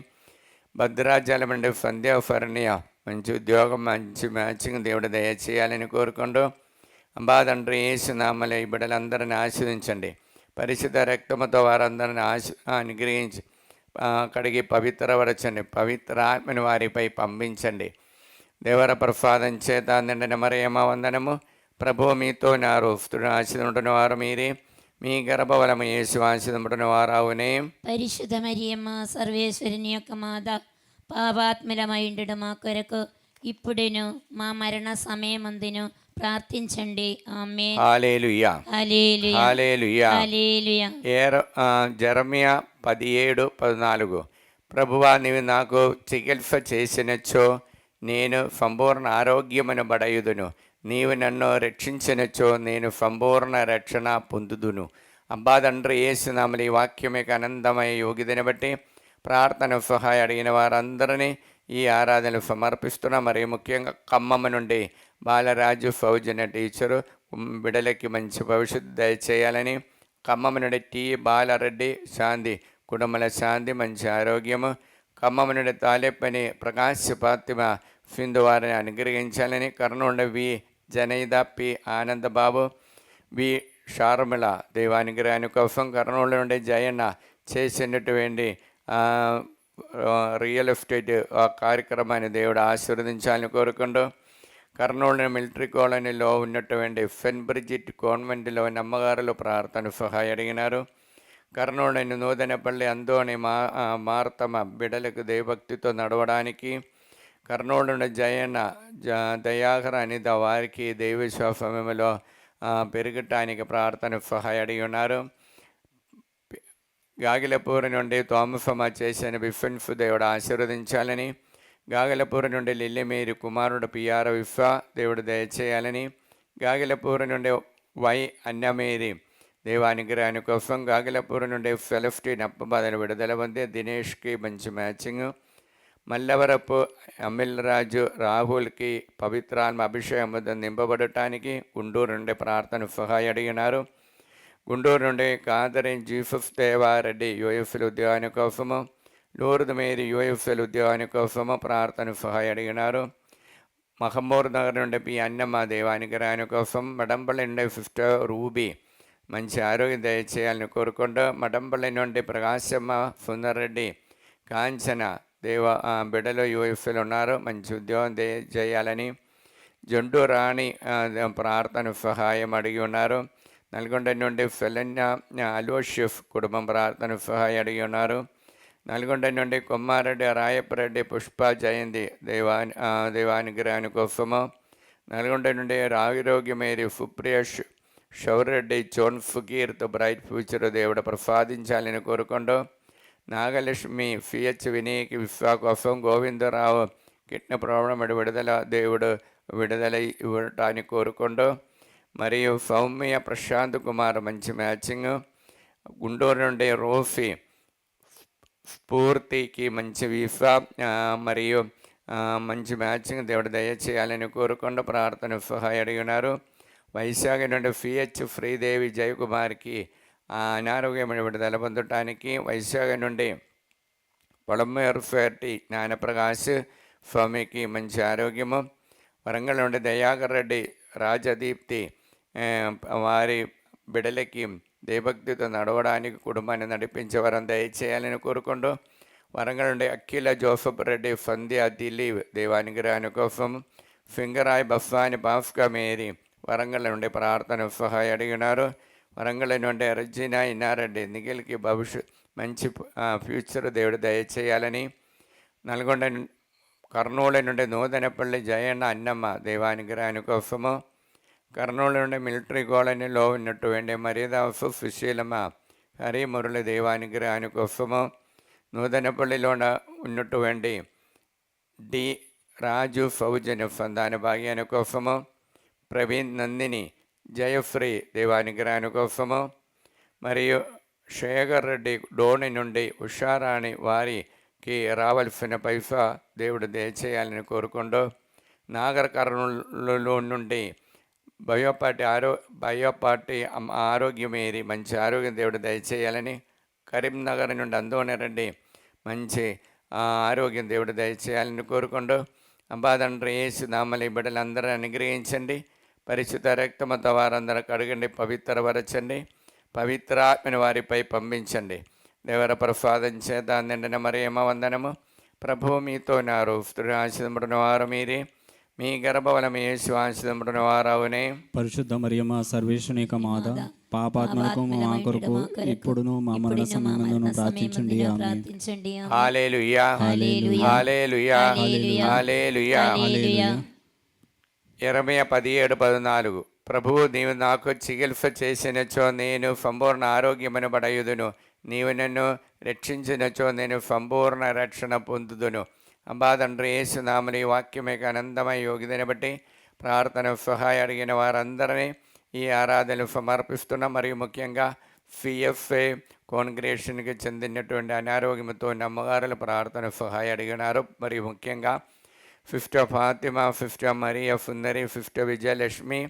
భద్రాచలం నుండి సంధ్యా ఫర్ణియ మంచి ఉద్యోగం మంచి మ్యాచింగ్ దేవుడు దయచేయాలని కోరుకుంటూ, అంబా తండ్రి యేసునామములో ఈ బిడ్డలందరిని ఆశీర్వదించండి. పరిశుద్ధ రక్తముతో వారందరిని అనుగ్రహించి కడిగి పవిత్రపరచండి. పవిత్రాత్మని వారిపై పంపించండి. దేవర ప్రసాదం చేత నిండిన మరియమ్మ వందనము. ప్రభువు మీతో నారు, స్త్రీలను ఆశీర్వదించిన వారు మీరే, మీ గర్భఫలము యేసు ఆశీర్వదించిన వారావునే. పరిశుద్ధ మరియమ్మ సర్వేశ్వరుని యొక్క మాత, పాపాత్ములమైండు మా కొరకు ఇప్పుడును మా మరణ సమయమందును ప్రార్థించండి. ఆమేన్. హల్లెలూయా, హల్లెలూయా, హల్లెలూయా. హల్లెలూయా. జెరమియా 17:14. ప్రభువా, నీవు నాకు చికిత్స చేసినచో నేను సంపూర్ణ ఆరోగ్యమును బడయుదును. నీవు నన్ను రక్షించినచో నేను సంపూర్ణ రక్షణ పొందుదును. అబ్బా తండ్రి యేసునామములో ఈ వాక్యం యొక్క ఆనందమయ యోగ్యతని బట్టి ప్రార్థన సహాయం అడిగిన వారందరినీ ఈ ఆరాధనలు సమర్పిస్తున్నా. మరియు ముఖ్యంగా ఖమ్మం నుండి బాలరాజు సౌజన్య టీచరు బిడలకి మంచి భవిష్యత్తు దయచేయాలని, ఖమ్మం నుండి టి బాలరెడ్డి శాంతి కుటుంబల శాంతి మంచి ఆరోగ్యము, ఖమ్మం నుండి తాలేపని ప్రకాశ్ ఫాతిమ సింధు వారిని అనుగ్రహించాలని, కర్నూలు వి జనైద పి ఆనందబాబు వి షార్మిళ దైవానుగ్రహాని కోసం, కర్నూలు నుండి జయన్న చేసినటువంటి రియల్ ఎస్టేట్ కార్యక్రమాన్ని దేవుడు ఆశీర్వదించాలని కోరుకుంటూ, కర్నూలు మిలిటరీ కాలనీలో ఉన్నటువంటి సెయింట్ బ్రిజిట్ కాన్వెంట్లో అమ్మగారులు ప్రార్థన సహాయం అడిగినారు. కర్నూలు నూతనపల్లి అందోని మార్తమ బిడలకు దైవభక్తితో నడవడానికి, కర్నూలు నుండి జయన్న దయాకర అనిత వారికి దైవ విశ్వాసంలో పెరగటానికి ప్రార్థన సహాయం అడిగి ఉన్నారు. గాగిలపూర్ నుండి తోమసమ చేసిన బిఫెన్స్ దేవుడు ఆశీర్వదించాలని, గాగిలపూర్ నుండి లిల్లిమేరి కుమారుడు పిఆర్ విశ్వ దేవుడు దయచేయాలని, గాగిలపూర్ నుండి వై అన్నమేరి దేవానుగ్రహాని కోసం, గాగిలపూర్ నుండి సెలెఫ్టీ నప్పబాధలు విడుదల పొందే దినేష్కి మంచి మ్యాచింగ్, మల్లవరపు అమిల్ రాజు రాహుల్కి పవిత్రాత్మ అభిషేకం నింపబడటానికి గుంటూరు నుండి ప్రార్థన సహాయం అడిగినారు. గుంటూరు నుండి కాదరిన్ జీసస్ దేవారెడ్డి యూఎఫ్ఎల్ ఉద్యోగాని కోసము, లూర్ద్ మేరీ యూఎఫ్ఎల్ ఉద్యోగాని కోసము ప్రార్థన సహాయం అడిగినారు. మహమ్మూర్ నగర్ నుండి పి అన్నమ్మ దేవానుగ్రహాని కోసం, మడంపల్లి నుండి సిస్టర్ రూబీ మంచి ఆరోగ్యం దయచేయాలని కోరుకుంటూ, మడంపల్లి నుండి ప్రకాశమ్మ సుందర్రెడ్డి కాంచన బిడ్డలో యూఎఫ్ఎల్ ఉన్నారు, మంచి ఉద్యోగం చేయాలని, జంటూ రాణి ప్రార్థన సహాయం అడిగి ఉన్నారు. నల్గొండ నుండి ఫెలన్య అలోషిఫ్ కుటుంబం ప్రార్థన సహాయం అడిగి ఉన్నారు. నల్గొండ నుండి కొమ్మారెడ్డి రాయపరెడ్డి పుష్ప జయంతి దేవానుగ్రహాని కోసము, నల్గొండ నుండి రాగిరోగ్యమేరి సుప్రియ షౌరెడ్డి జోన్ ఫకీర్తో బ్రైట్ ఫ్యూచర్ దేవుడు ప్రసాదించాలని కోరుకుంటూ, నాగలక్ష్మి సిహెచ్ వినీకి విశ్వా కోసం, గోవిందరావు కిడ్నీ ప్రాబ్లం విడుదల దేవుడు విడుదల ఇవ్వటానికి కోరుకుంటూ, మరియు సౌమ్య ప్రశాంత్ కుమార్ మంచి మ్యాచింగ్, గుంటూరు నుండి రోఫీ స్ఫూర్తికి మంచి వీసా మరియు మంచి మ్యాచింగ్ దేవుడు దయచేయాలని కోరుకుంటూ ప్రార్థన సహాయం అడిగినారు. వైశాఖ నుండి సిహెచ్ శ్రీదేవి జయకుమార్కి అనారోగ్యమైన విడుదల పొందటానికి, వైశాఖ నుండి పొలమేరుఫేటి జ్ఞానప్రకాశ్ స్వామికి మంచి ఆరోగ్యము, వరంగల్ నుండి దయాకర్ రెడ్డి రాజదీప్తి వారి బిడలకి దేవభక్తితో నడవడానికి కుటుంబాన్ని నడిపించే వరం దయచేయాలని కోరుకుంటూ, వరంగల్ నుండి అఖిల జోసఫ్ రెడ్డి సంధ్య దిలీప్ దేవానుగ్రహాని కోసం, సింగరాయ్ బస్వాని భాస్క మేరీ వరంగల్ నుండి ప్రార్థన సహాయం అడిగినారు. వరంగల్ నుండి రజినా ఇన్నారెడ్డి నిఖిల్కి మంచి ఫ్యూచర్ దేవుడు దయచేయాలని, కర్నూలు నుండి నూతనపల్లి జయన్న అన్నమ్మ దేవానుగ్రహాని కోసము, కర్నూలు నుండి మిలిటరీ కాలనీలో ఉన్నటువంటి మరీదాసు సుశీలమ్మ హరి మురళి దేవానుగ్రహాని కోసము, నూతనపల్లిలో ఉన్నటువంటి డి రాజు ఫౌజన్ సంతాన భాగ్యాని కోసము, ప్రవీణ్ నందిని జయశ్రీ దేవానుగ్రహాని కోసము, మరియు శేఖర్ రెడ్డి డోని నుండి ఉషారాణి వారికి రావాల్సిన పైసా దేవుడు దయచేయాలని కోరుకుంటూ, నాగర్ కర్నూలు నుండి బయోపాటి ఆరోగ్యమేరి మంచి ఆరోగ్యం దేవుడు దయచేయాలని, కరీంనగర్ నుండి అందోని రెడ్డి మంచి ఆరోగ్యం దేవుడు దయచేయాలని కోరుకుంటూ, అంబాదండ్రి యేసు నామలి బిడ్డలందరూ అనుగ్రహించండి. పరిశుద్ధ రక్తముతో వారందరూ కడగండి, పవిత్రపరచండి, పవిత్రాత్మని వారిపై పంపించండి. దేవర ప్రసాదం చేత నిండిన మరియమ్మ వందనము. ప్రభువు మీతో నారు, స్త్రీ ఆశీర్వదింపబడిన వారు మీరే, మీ గర్భఫలము యేసు ఆశీర్వదింపబడిన వారవునే. పరిశుద్ధ మరియమ్మ సర్వేశ్వని యొక్క మాత, పాపాత్మలకు మా కొరకు ఇప్పుడును మా మరణ సమయమందును ప్రార్థించండి. ఆమేన్. హల్లెలూయా, హల్లెలూయా, హల్లెలూయా. యెరెమీయా 17:14. ప్రభువు నీవు నాకు చికిత్స చేసినచో నేను సంపూర్ణ ఆరోగ్యమును పడయుదును, నీవు నన్ను రక్షించినచో నేను సంపూర్ణ రక్షణ పొందుదును. అంబాదండ్రి యేసునామని వాక్యమే ఆనందమై యోగిదని బట్టి ప్రార్థన సహాయ అడిగిన వారందరినీ ఈ ఆరాధనలు సమర్పిస్తున్నాం. మరియు ముఖ్యంగా సిఎఫ్ఏ కాంగ్రిగేషన్కి చెందినటువంటి అనారోగ్యంతో అమ్మగారుల ప్రార్థన సహాయ అడిగినారు. మరియు ముఖ్యంగా సిస్టర్ ఫాతిమా, సిస్టర్ మరియా సుందరి, సిస్టర్ విజయలక్ష్మి,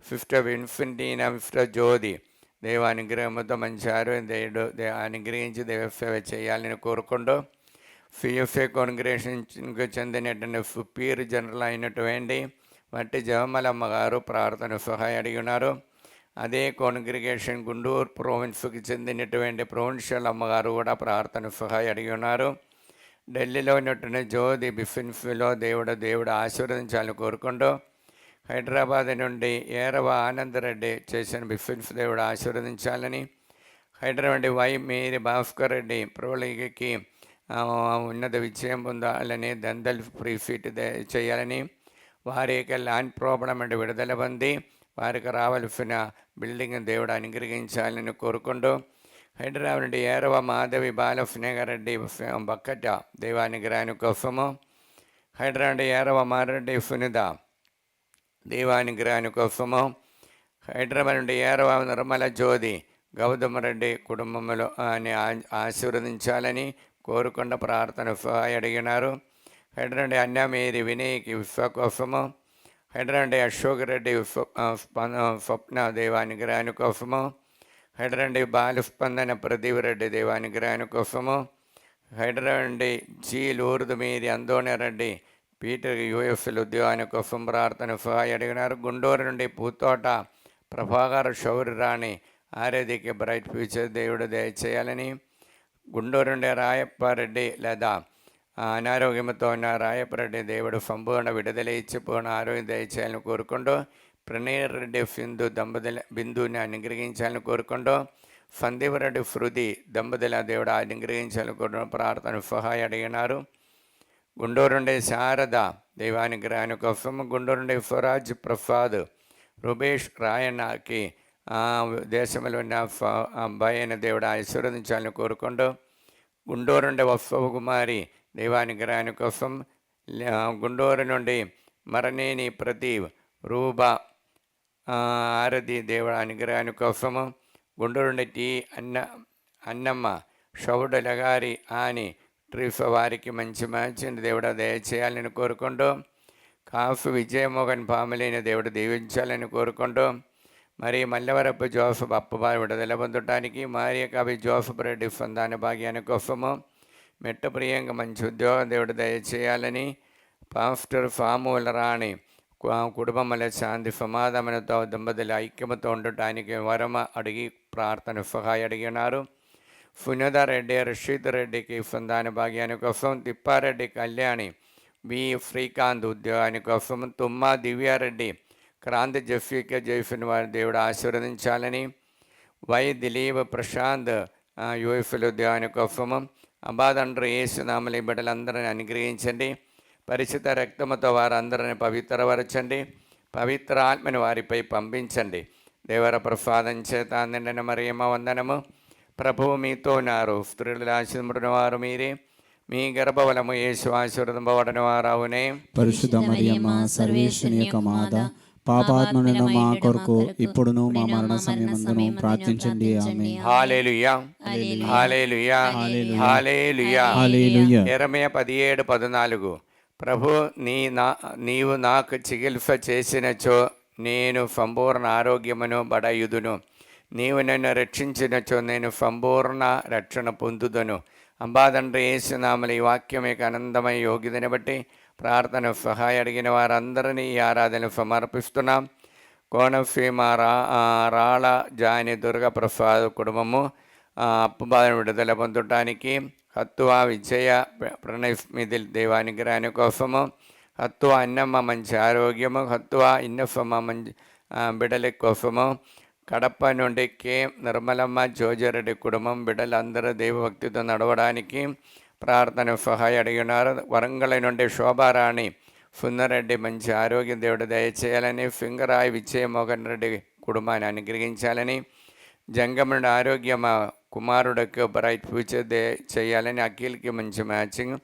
సిస్టర్ ఇన్ఫెంటీనా, సిస్టర్ జ్యోతి దేవానుగ్రహంతో మంచి ఆరోగ్యం దేవుడు అనుగ్రహించి దేవసేవ చేయాలని కోరుకుంటూ, సిఎఫ్ఏ కాంగ్రిగేషన్కి చెందినటువంటి సుపీర్ జనరల్ అయినటువంటి వట్టి జవమలమ్మ గారు ప్రార్థన సహాయ అడిగినారు. అదే కాంగ్రిగేషన్ గుంటూరు ప్రొవిన్స్కి చెందినటువంటి ప్రొవిన్షియల్ అమ్మగారు కూడా ప్రార్థన సహాయ అడిగి ఉన్నారు. ఢిల్లీలో ఉన్నటువంటి జ్యోతి బిఫిన్స్లో దేవుడు ఆశీర్వదించాలని కోరుకుంటూ, హైదరాబాద్ నుండి ఏరవ ఆనందరెడ్డి చేసిన బిఫిన్స్ దేవుడు ఆశీర్వదించాలని, హైదరాబాద్ మేరీ భాస్కర్ రెడ్డి ప్రోలికి ఉన్నత విజయం పొందాలని, దందల్ ఫ్రీ సీట్ చేయాలని, వారి యొక్క ల్యాండ్ ప్రాబ్లం అంటే విడుదల పొంది వారికి రావాల్సిన బిల్డింగ్ దేవుడు అనుగ్రహించాలని కోరుకుంటూ, హైదరాబాద్ నుండి ఏరవ మాధవి బాలస్నేహారెడ్డి బక్కట దేవానుగ్రహాని కోసము, హైదరాబాద్ నుండి ఏరవ మారెడ్డి సునిత దేవానుగ్రహాని కోసము, హైదరాబాద్ నుండి ఏరవ నిర్మల జ్యోతి గౌతమ రెడ్డి కుటుంబంలో ఆశీర్వదించాలని కోరుకుంటూ ప్రార్థన సహాయ అడిగినారు. హైదరాబాద్ నుండి అన్నమేరి వినయ్కి విశ్వ కోసము, హైదరాబాద్ నుండి అశోక్ రెడ్డి స్వప్న దేవానుగ్రహాని కోసము, హైదరాబాద్ నుండి బాలస్పందన ప్రదీప్ రెడ్డి దేవానుగ్రహాని కోసము, హైదరాబాద్ నుండి జీ లూర్దు మీరి అందోని రెడ్డి పీటర్ యూఎఫ్ఎల్ ఉద్యోగాని కోసం ప్రార్థన సహాయ అడిగినారు. గుంటూరు నుండి పూతోట ప్రభాకర్ శౌర్యరాణి ఆరాధికి బ్రైట్ ఫ్యూచర్ దేవుడు దయచేయాలని, గుంటూరు నుండి రాయప్పారెడ్డి లేదా అనారోగ్యంతో ఉన్న రాయప్పారెడ్డి దేవుడు సంపూర్ణ విడుదల ఇచ్చి పూర్ణ ఆరోగ్యం దయచేయాలని కోరుకుంటూ, ప్రణీర్ రెడ్డి బిందుని అనుగ్రహించాలని కోరుకుంటూ, సందీపరెడ్డి శృతి దంపతుల దేవుడు అనుగ్రహించాలని కోరుకుంటూ ప్రార్థన సహాయ అడిగినారు. గుంటూరు నుండి శారద దైవానుగ్రహాని కోసం, గుంటూరు నుండి స్వరాజ్ ప్రసాద్ రుబేష్ రాయన్నకి దేశంలో ఉన్న అబ్బాయి అయిన దేవుడు ఆశీర్వదించాలని కోరుకుంటూ, గుంటూరు నుండి వత్సవ కుమారి దైవానుగ్రహాని కోసం, గుంటూరు నుండి మరనేని ప్రదీప్ రూబా ఆరతి దేవుడు అనుగ్రహాని కోసము, గుంటూరు నుండి టి అన్నమ్మ షౌడల గారి అని ట్రిఫ్ వారికి మంచి దేవుడు దయచేయాలని కోరుకుంటూ, కాఫ్ విజయమోహన్ ఫ్యామిలీని దేవుడు దీవించాలని కోరుకుంటూ, మరి మల్లవరపు జోసఫ్ అప్పబారి విడుదల పొందటానికి, మరియ కవి జోసఫ్ రెడ్డి సంతాన భాగ్యాని కోసము, మెట్ట ప్రియంగా మంచి ఉద్యోగం దేవుడు దయచేయాలని, పాస్టర్ ఫాముల రాణి కుటుంబముల శాంతి సమాధానంతో దంపతుల ఐక్యమతో ఉండటానికి వరమ అడిగి ప్రార్థన సహాయ అడిగినారు. సునీత రెడ్డి రషీద్ రెడ్డికి సంతాన భాగ్యాని కోసం, తిప్పారెడ్డి కళ్యాణి బి శ్రీకాంత్ ఉద్యోగాని కోసం, తుమ్మా దివ్యారెడ్డి క్రాంతి జఫీకే జైఫిన్ వారి దేవుడు ఆశీర్వదించాలని, వై దిలీప్ ప్రశాంత్ యూఎఫ్ఎల్ ఉద్యోగాని కోసము, అబాదండ్రి యేసునామలి బిడ్డలందరినీ అనుగ్రహించండి. పరిశుద్ధ రక్తముతో వారందరిని పవిత్రపరచండి, పవిత్రాత్మని వారిపై పంపించండి. దేవర ప్రసాదం చేత నిండిన మరియమ్మ వందనము. ప్రభువు మీతో ఉన్నారు. స్త్రీలలో ఆశీర్వదింపబడిన వారు మీరే, మీ గర్భఫలము యేసు ఆశీర్వదింపబడిన వారవునే. పరిశుద్ధ మరియమ్మ సర్వేశ్వని యొక్క మాత, పాపాత్మలను మా కొరకు ఇప్పుడును మా మరణ సమయమందును ప్రార్థించండి. ఆమేన్. హల్లెలూయా, హల్లెలూయా, హల్లెలూయా. హల్లెలూయా. యెరెమయా 17:14. ప్రభు నీవు నాకు చికిత్స చేసినచో నేను సంపూర్ణ ఆరోగ్యమును బడయుదును. నీవు నన్ను రక్షించినచో నేను సంపూర్ణ రక్షణ పొందుదును. అంబాదండ్రి యేసునామములో ఈ వాక్యం యొక్క ఆనందమయ యోగ్యతని బట్టి ప్రార్థన సహాయ అడిగిన వారందరినీ ఈ ఆరాధన సమర్పిస్తున్నాం. కోనసీమ రాళ జాని దుర్గప్రసాద్ కుటుంబము అప్పుబాధ విడుదల పొందటానికి, హత్తువా విజయ ప్రణస్మిదిల్ దేవానుగ్రహాని కోసము, హత్తువా అన్నమ్మ మంచి ఆరోగ్యము, హత్తువా ఇన్నఫమ్మ మంచి బిడల కోసము, కడప నుండి కే నిర్మలమ్మ జోజరెడ్డి కుటుంబం బిడ్డలందరూ దైవభక్తితో నడవడానికి ప్రార్థన సహాయ అడిగినారు. వరంగల్ నుండి శోభారాణి సుందరెడ్డి మంచి ఆరోగ్యం దేవుడు దయచేయాలని, ఫింగరాయ్ విజయమోహన్ రెడ్డి కుటుంబాన్ని అనుగ్రహించాలని, జంగం నుండి ఆరోగ్యం కుమారుడికి బ్రైట్ ఫ్యూచర్ చేయాలని, అఖిల్కి మంచి మ్యాచింగ్,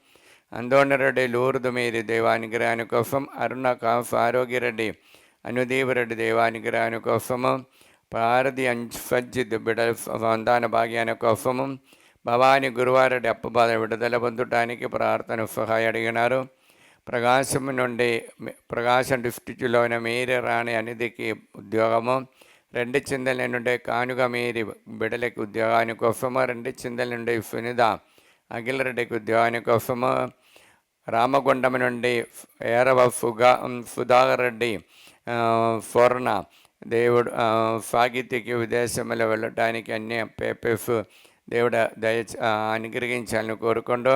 అందోనరెడ్డి లూర్దు మీరి దేవానుగ్రహాని కోసం, అరుణ కాఫ్ ఆరోగ్యరెడ్డి అనుదీవరెడ్డి దేవానుగ్రహాని కోసము, పారది అంఫజిద్ బిడల్ వందాన భాగ్యాని కోసము, భవాని గురువారెడ్డి అప్పుబాధ విడుదల పొందటానికి ప్రార్థన సహాయ అడిగినారు. ప్రకాశం నుండి ప్రకాశం డిస్ట్రిక్ట్లోని మీరి రాణి అనిధికి ఉద్యోగము, 2 చిందల నుండి కానుక మీరి బిడలకి ఉద్యోగాని కోసము, 2 చిందల నుండి సునిత అఖిలరెడ్డికి ఉద్యోగాని కోసము, రామగుండం నుండి ఏరవ సుధాకర్ రెడ్డి ఫోర్ణ దేవుడు సాగితికి విదేశంలో వెళ్ళటానికి అన్ని పేపర్స్ దేవుడు అనుగ్రహించాలని కోరుకుంటూ,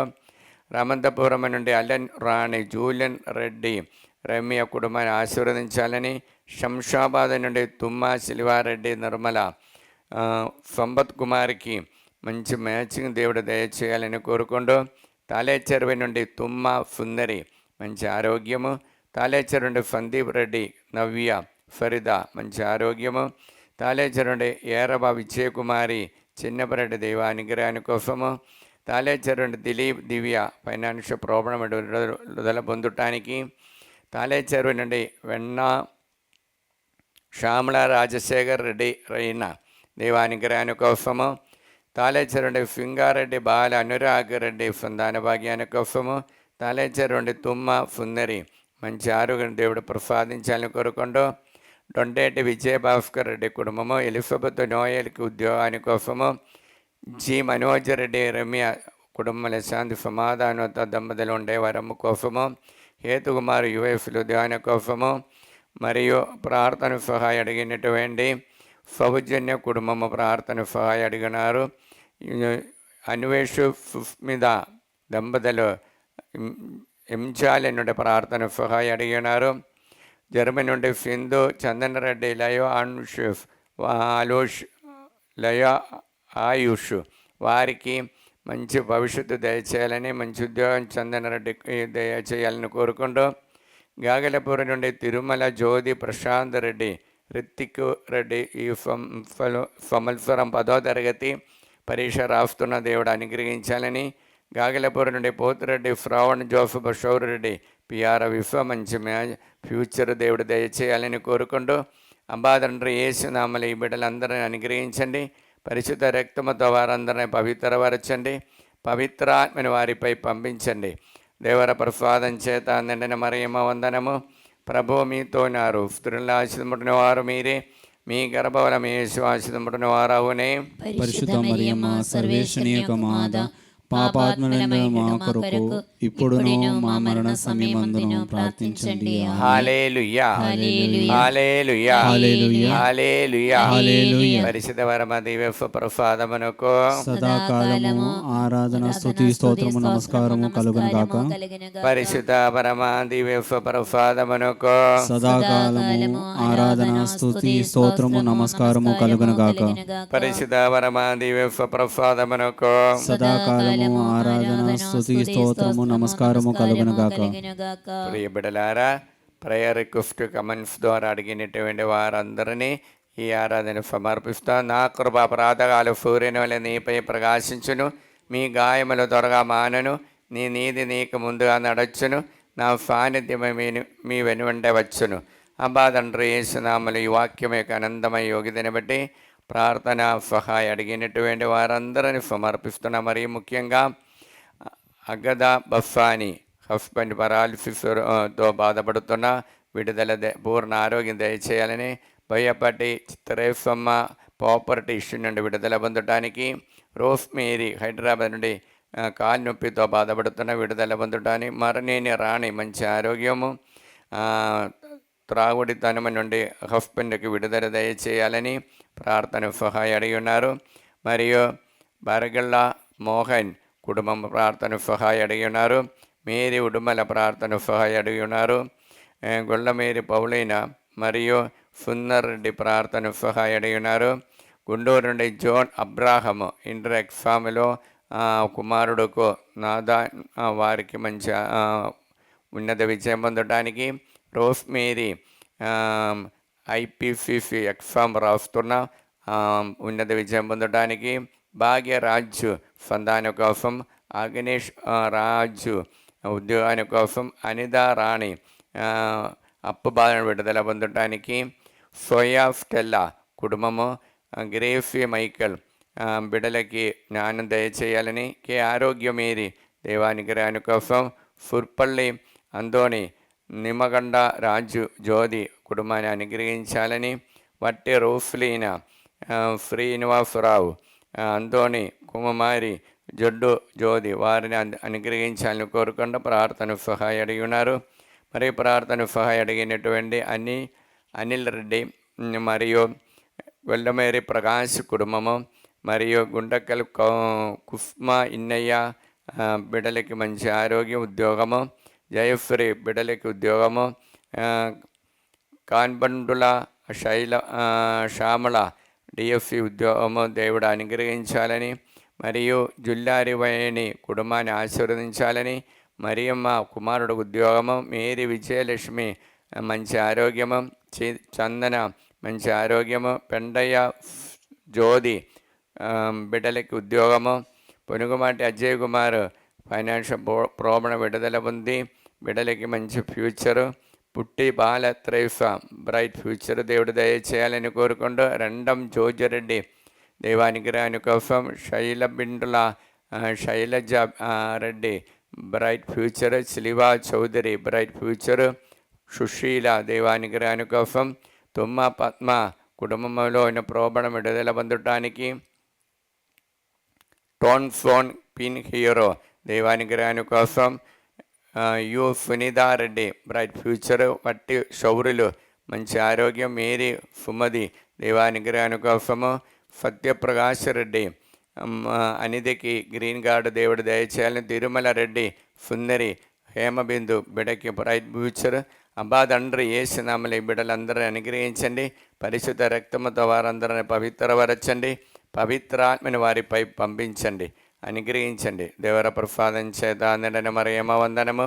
రామంతపురం నుండి అలెన్ రాణి జూలియన్ రెడ్డి రమ్య కుటుంబాన్ని ఆశీర్వదించాలని, శంషాబాద్ నుండి తుమ్మా శిల్వారెడ్డి నిర్మల సంపత్ కుమార్కి మంచి మ్యాచింగ్ దేవుడు దయచేయాలని కోరుకుంటూ, తాలేచెరువు నుండి తుమ్మా సుందరి మంచి ఆరోగ్యము, తాలేచెరు నుండి సందీప్ రెడ్డి నవ్య ఫరిద మంచి ఆరోగ్యము, తాలేచెరు నుండి ఏరబా విజయకుమారి చిన్నపరెడ్డి దైవానుగ్రహాని కోసము, తాలేచెరు నుండి దిలీప్ దివ్య ఫైనాన్షియల్ ప్రాబ్లం విడుదల పొందటానికి, తాలేచెరువు నుండి వెన్న శ్యామల రాజశేఖర్ రెడ్డి రైనా దైవానుగ్రహాని కోసము, తాలేచెరు నుండి సింగారెడ్డి బాల అనురాగ్ రెడ్డి సంతాన భాగ్యాని కోసము, తాలేచెరు నుండి తుమ్మ సుందరి మంచి ఆరోగ్యం దేవుడు ప్రసాదించాలని కోరుకుంటూ, డొండేటి విజయభాస్కర్ రెడ్డి కుటుంబము, ఎలిజబెత్ నోయల్కి ఉద్యోగాని కోసము, జి మనోజ్ రెడ్డి రమ్య కుటుంబంలో శాంతి సమాధానంతో దంపతులు ఉండే వరము కోసము, హేతుకుమార్ యుఎస్లు ఉద్యోగాని కోసము, మరియు ప్రార్థన సహాయ అడిగినటువంటి సౌజన్య కుటుంబము ప్రార్థన సహాయ అడిగినారు. అన్వేషు సుస్మిత దంపతులు ఎంజాలి నుండి ప్రార్థన సహాయ అడిగినారు. జర్మనీ నుండి సింధు చందన్ రెడ్డి లయో ఆలోష్ లయో ఆయుష్ వారికి మంచి భవిష్యత్తు దయచేయాలని, మంచి ఉద్యోగం చందన్ రెడ్డికి దయచేయాలని కోరుకుంటూ, గాగలపూర్ నుండి తిరుమల జ్యోతి ప్రశాంత్ రెడ్డి రిత్తిక్ రెడ్డి ఈ సంవత్సరం 10వ తరగతి పరీక్ష రాస్తున్న దేవుడు అనుగ్రహించాలని, గాగలపూర్ నుండి పోతిరెడ్డి శ్రావణ్ జోసఫ్ షౌరెడ్డి పిఆర్ విశ్వ మంచి ఫ్యూచర్ దేవుడు దయచేయాలని కోరుకుంటూ, అంబాదండ్రి యేసునామములో ఈ బిడ్డలందరినీ అనుగ్రహించండి. పరిశుద్ధ రక్తముతో వారందరినీ పవిత్రపరచండి. పవిత్రాత్మని వారిపై పంపించండి. దేవర ప్రసాదం చేత నిండిన మరియమ్మ వందనము. ప్రభువు మీతో ఉన్నారు. స్త్రీలలో ఆశీర్వదింపబడిన వారు మీరే, మీ గర్భఫలము యేసు ఆశీర్వదింపబడిన వారవునే. పరిశుద్ధ మరియమ్మ సర్వేశ్వని యొక్క మాత, పాపాత్ములైన మా కొరకు ఇప్పుడును మా మరణ సమయమందును ప్రార్థించండి. హల్లెలూయా, హల్లెలూయా, హల్లెలూయా, హల్లెలూయా. పరిశుద్ధ పరమ దివ్య ప్రసాదమునకు సదాకాలము ఆరాధన స్తుతి స్తోత్రము నమస్కారము కలుగును గాక. పరిశుద్ధ పరమ దివ్య ప్రసాదమునకు సదాకాలము ఆరాధన స్తుతి స్తోత్రము నమస్కారము కలుగును గాక. పరిశుద్ధ పరమ దివ్య ప్రసాదమునకు సదాకాలము ఆరాధన స్తుతి స్తోత్రము నమస్కారము కలుగును గాక. ప్రియ బిడ్డలారా, ప్రేయర్ రిక్వెస్ట్ కమెంట్స్ ద్వారా అడిగినటువంటి వారందరినీ ఈ ఆరాధన సమర్పిస్తా. నా కృప ప్రాతకాలు సూర్యుని వల్ల నీపై ప్రకాశించును, మీ గాయములు త్వరగా మానను, నీ నీతి నీకు ముందుగా నడచును, నా సాన్నిధ్యమే మీ వెనువంటే వచ్చును. అబ్బా తండ్రి యేసునామములో ఈ వాక్యం యొక్క అనంతమైన యోగ్యతని బట్టి ప్రార్థన సహాయం అడిగినటువంటి వారందరిని సమర్పిస్తున్నా. మరియు ముఖ్యంగా అగద బఫాని హస్బెండ్ పరాలిసిస్తో బాధపడుతున్న విడుదల పూర్ణ ఆరోగ్యం దయచేయాలని, భయపడి చిత్రేసమ్మ ప్రాపర్టీ ఇష్యూ నుండి విడుదల పొందడానికి, రోస్ మేరీ హైదరాబాద్ నుండి కాలు నొప్పితో బాధపడుతున్న విడుదల పొందడానికి, మరణేని రాణి మంచి ఆరోగ్యము, త్రాగుడితనం నుండి హస్బెండ్కి విడుదల దయచేయాలని ప్రార్థన సహాయం అడిగి ఉన్నారు. మరియు బరగళ్ళ మోహన్ కుటుంబం ప్రార్థన సహాయం అడిగి ఉన్నారు. మేరీ ఉడుమల ప్రార్థన సహాయం అడిగి ఉన్నారు. గొల్లమేరి పౌలైన మరియు సుందర్ రెడ్డి ప్రార్థన సహాయం అడిగి ఉన్నారు. గుంటూరు నుండి జోన్ అబ్రాహము ఇంటర్ ఎగ్జామ్లో కుమారుడుకు నాదా వారికి మంచి ఉన్నత విజయం పొందడానికి, రోస్ మేరీ ఐపీసీసీ ఎగ్జామ్ రాస్తున్న ఉన్నత విజయం పొందడానికి, భాగ్యరాజు సంతానం కోసం, అగ్నేష్ రాజు ఉద్యోగాని కోసం, అనిదా రాణి అప్పు బాధను విడుదల పొందడానికి, సోయా స్టెల్లా కుటుంబము, గ్రేఫీ మైకల్ బిడలకి జ్ఞానం దయచేయాలని, కే ఆరోగ్యమేరి దేవానికి రాని కోసం, ఫుర్పల్లి అందోని నిమ్మగండ రాజు జ్యోతి కుటుంబాన్ని అనుగ్రహించాలని, వట్టి రోఫ్లీన శ్రీనివాసరావు అందోని కుమారి జొడ్డు జ్యోతి వారిని అనుగ్రహించాలని కోరుకుండా ప్రార్థన సహాయం అడిగి ఉన్నారు. మరియు ప్రార్థన సహాయం అడిగినటువంటి అనిల్ రెడ్డి మరియు వెల్లమేరి ప్రకాష్ కుటుంబము, మరియు గుండకల్ కుస్మా ఇన్నయ్య బిడలకి మంచి ఆరోగ్యం ఉద్యోగము, జయశ్రీ బిడలకి ఉద్యోగము, కాన్బండుల శ్యామల డిఎఫ్సి ఉద్యోగము దేవుడు అనుగ్రహించాలని, మరియు జుల్లారివైని కుటుంబాన్ని ఆశీర్వదించాలని, మరియమ్మ కుమారుడు ఉద్యోగము, మేరీ విజయలక్ష్మి మంచి ఆరోగ్యము, చందన మంచి ఆరోగ్యము, పెండయ్య జ్యోతి బిడ్డలకి ఉద్యోగము, పొనుగుమాటి అజయ్ కుమార్ ఫైనాన్షియల్ ప్రోబణ విడుదల పొంది బిడ్డలకి మంచి ఫ్యూచరు, పుట్టి బాల త్రైఫ బ్రైట్ ఫ్యూచర్ దేవుడు దయచేయాలని కోరుకుంటూ, రెండం జోజిరెడ్డి దేవానికి రాని కోసం, Shailaja Reddy bright future, Siliva Chowdary bright future, Sushila దేవానికి రాని కోసం, తుమ్మ పద్మ కుటుంబంలో ఉన్న ప్రోబణ విడుదల పొందటానికి, టోన్ ఫోన్ పిన్ హీరో దేవానికి రాని కోసం, యు సునీతారెడ్డి బ్రైట్ ఫ్యూచర్, వట్టి శౌరులు మంచి ఆరోగ్యం, మేరీ సుమది దేవానికి రాని కోసము, సత్యప్రకాశ్ రెడ్డి అనిధికి గ్రీన్ కార్డు దేవుడు దయచేయాలని, తిరుమల రెడ్డి సుందరి హేమబిందు బిడకి బ్రైట్ ఫ్యూచర్. అబ్బా తండ్రి యేసునామములో ఈ బిడ్డలందరినీ అనుగ్రహించండి, పరిశుద్ధ రక్తముతో వారందరిని పవిత్రపరచండి, పవిత్రాత్మని వారిపై పంపించండి, అనుగ్రహించండి. దేవర ప్రసాదం చేత నిండిన మరియమ్మ వందనము.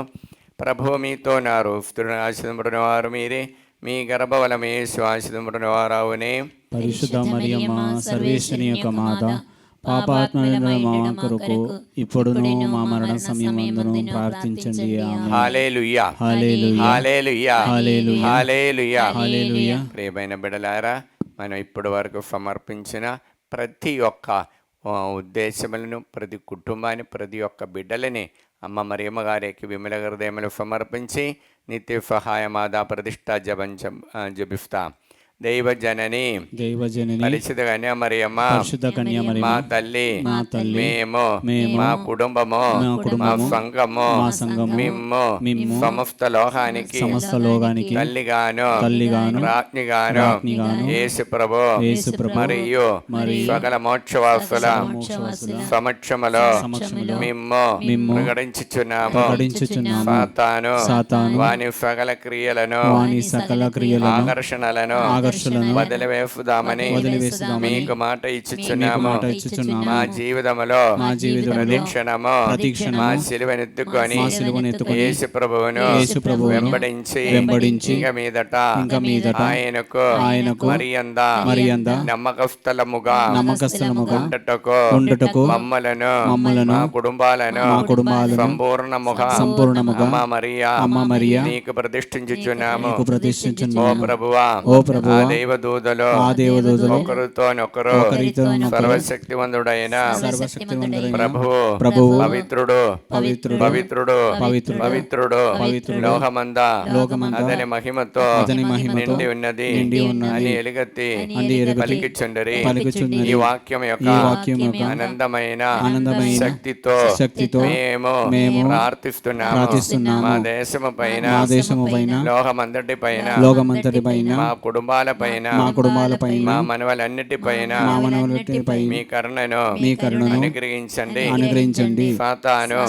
ప్రభు మీతో నారు స్త్రీని ఆశీర్వదింపబడిన వారు మీరే, మీ గర్భఫలము యేసు ఆశీర్వదింపబడిన వారవునే. పరిశుద్ధ మరియమ్మ సర్వేశ్వరుని యొక్క మాత, పాపాత్మలైన మా కొరకు ఇప్పుడును మా మరణ సమయమందును ప్రార్థించండి. ఆమేన్. హల్లెలూయా హల్లెలూయా హల్లెలూయా హల్లెలూయా హల్లెలూయా హల్లెలూయా. ప్రియమైన బిడ్డలారా, మనం ఇప్పటి వరకు సమర్పించిన ప్రతి ఒక్క ఉద్దేశములను, ప్రతి కుటుంబాన్ని, ప్రతి ఒక్క బిడ్డలని అమ్మ మరియమ్మ గారికి విమల హృదయములు సమర్పించి నిత్య సహాయమాదా ప్రతిష్ఠా జపిస్తాం. దైవజనని పరిశుద్ధ కన్య మరియమ్మ మా తల్లి, మేము మా కుటుంబము మా సంఘము మిమ్ము సమస్త లోకానికి తల్లిగాను రాజ్ఞిగాను యేసు ప్రభు మరియు సకల మోక్షవాసుల సమక్షములో మిమ్ము ప్రకటించుచున్నాము. సాతాను వాని సకల క్రియలను ఆకర్షణలను ఘర్షణలను వదిలివేసుదామని వదిలివేసుదామని మీకు మాట మీకు ఇచ్చుచున్నాము. మాట ఇచ్చుచున్నాము. మా జీవితములో మా జీవితంలో ప్రతిక్షణము ప్రతిక్షణము మా సిలువనెత్తుకొని మా సిలువనెత్తుకొని యేసు ప్రభువును యేసు ప్రభువును వెంబడించి ఇంక మీదట ఆయనకు మరియంద నమ్మకస్థలముగా ఉండటకు మమ్మలను మా కుటుంబాలను సంపూర్ణముగా అమ్మ మరియా నీకు ప్రతిష్ఠించుచున్నాము. ఓ ప్రభువా ఆ దేవదూతలు ఒకరితోనొకరు సర్వశక్తివంతుడైన ప్రభువు పవిత్రుడు లోకమంద అతని మహిమతో నిండి ఉన్నది అని ఎలుగెత్తి పలికిచుండరి. ఈ వాక్యం యొక్క ఆనందమైన శక్తితో మేము ప్రార్థిస్తున్నాము. మా దేశము పైన లోకమంతటి పైన మా కుటుంబాల పైన మా మనవలన్నిటి పైన మీ కరుణను అనుగ్రహించండి. సాతాను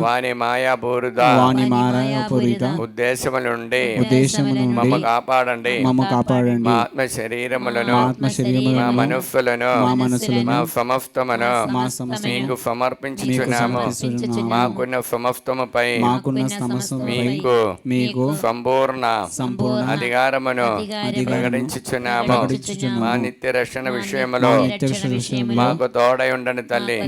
వాని మాయాపూరిత ఉద్దేశము నుండి మమ్మ కాపాడండి. మా ఆత్మ శరీరములను మా మనస్సులను మా సమస్తమును మీకు సమర్పించుచున్నాము. మాకున్న సమస్తముపై మీకు సంపూర్ణ అధికారమును ప్రకటించుచున్నాము. మా నిత్య రక్షణ విషయములో మాకు తోడై ఉండని తల్లి.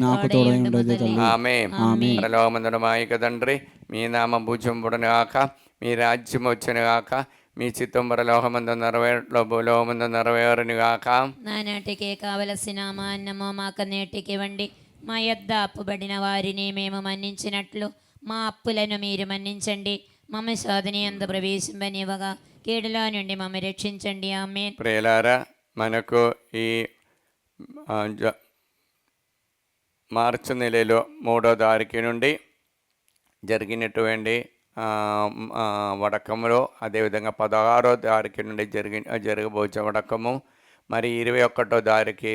ఆమేన్. పరలోకమందున్న మా యొక్క తండ్రి, మీ నామం పూజింపబడును గాక, మీ రాజ్యం వచ్చును గాక, మీ చిత్తం పరలోకమందు నెరవేరులో భూలోకమందు నెరవేరును గాక. నానాటికి కావలసిన మా అన్నము మాకు నేటికి ఇవ్వండి. మా యొద్ద అప్పుబడిన వారిని మేము మన్నించినట్లు మా అప్పులను మీరు మన్నించండి. మమ్మ శోధని అందు ప్రవేశింపనివ్వగా కీడులో నుండి మమ్మ రక్షించండి. ఆమేన్. ప్రియులారా, మనకు ఈ మార్చి నెలలో 3వ తారీఖు నుండి జరిగినటువంటి వడకములో, అదేవిధంగా 16వ తారీఖు నుండి జరగబోచే వడకము, మరి 21వ తారీఖు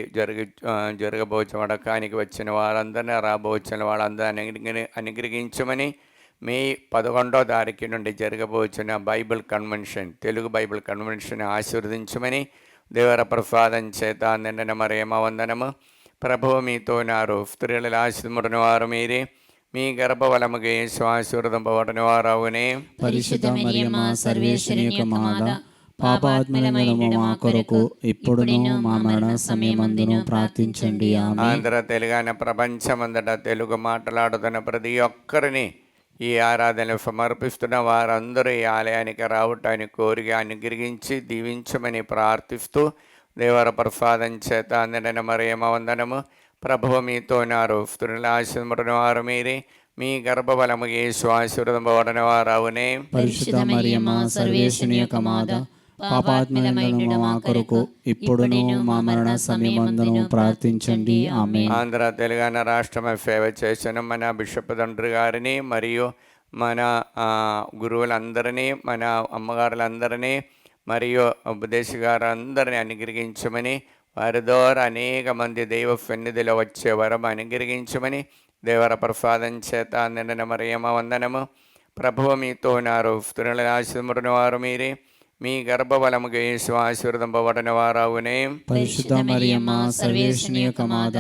జరగబోచే వడకానికి వచ్చిన వారందరినీ, రాబోచిన వాళ్ళందరినీ అనుగ్రహించమని, మే 11వ తారీఖు నుండి జరగబోచిన Bible convention, Telugu Bible convention ఆశీర్వదించమని దేవర ప్రసాదం చేత నిండిన మరియమ్మ వందనము. ప్రభువు మీతో ఉన్నారు. స్త్రీలలో ఆశీర్వదింపబడిన వారు మీరే, మీ గర్భఫలముగా యేసు ఆశీర్వదింపబడిన వారవునే. పరిశుద్ధ మరియమ్మ సర్వేశ్వరి యొక్క మాత, పాపాత్మలైన మా కొరకు ఇప్పుడును మా మరణ సమయమందును ప్రార్థించండి. ఆమేన్. ఆంధ్ర తెలుగాన ప్రపంచమంతట తెలుగు మాట్లాడుతున్న ప్రతి ఒక్కరిని ఈ ఆరాధన సమర్పిస్తున్న వారందరూ ఈ ఆలయానికి రావటానికి కోరిక అనుగ్రహించి దీవించమని ప్రార్థిస్తూ దేవర ప్రసాదం చేత నిండిన మరియమ్మ వందనము. ప్రభువు మీతో ఉన్నారు. స్త్రీలలో ఆశీర్వదింపబడిన వారు మీరే, మీ గర్భఫలము యేసు ఆశీర్వదింపబడిన వారవునే. పరిశుద్ధ మరియమ్మ సర్వేశ్వరి యొక్క మాత, పాపాత్మలైన మా కొరకు ఇప్పుడును మా మరణ సమయమందును ప్రార్థించండి. ఆమేన్. ఆంధ్ర తెలంగాణ రాష్ట్రం సేవ చేసిన మన బిషప్ తండ్రి గారిని, మరియు మన గురువులందరినీ, మన అమ్మగారులందరినీ, మరియు ఉపదేశ గారందరినీ అనుగ్రహించమని, వారి ద్వారా అనేక మంది దైవ సన్నిధిలో వచ్చే వరం అనుగ్రహించమని దేవర ప్రసాదం చేత నిండిన మరియమ్మ వందనము. ప్రభువు మీతో ఉన్నారు. స్త్రీలలో ఆశీర్వదింపబడిన వారు మీరే, మీ గర్భఫలముగా యేసు ఆశీర్వదింపబడిన వారవునే. పరిశుద్ధ మరియమ్మ సర్వేశ్వరి యొక్క మాత,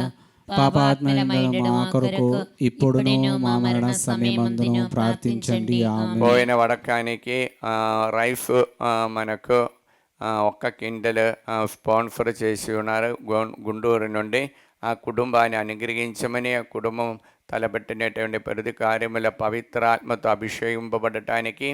పాపాత్మలైన మా కొరకు ఇప్పుడును మా మరణ సమయమందును ప్రార్థించండి. ఆమేన్. పోయిన వడకానికి రైస్ మనకు 1 క్వింటల్ స్పాన్సర్ చేసి ఉన్నారు గుంటూరు నుండి. ఆ కుటుంబాన్ని అనుగ్రహించమని, ఆ కుటుంబం తలపెట్టినటువంటి ప్రతి కార్యముల పవిత్రాత్మతో అభిషేకింపబడటానికి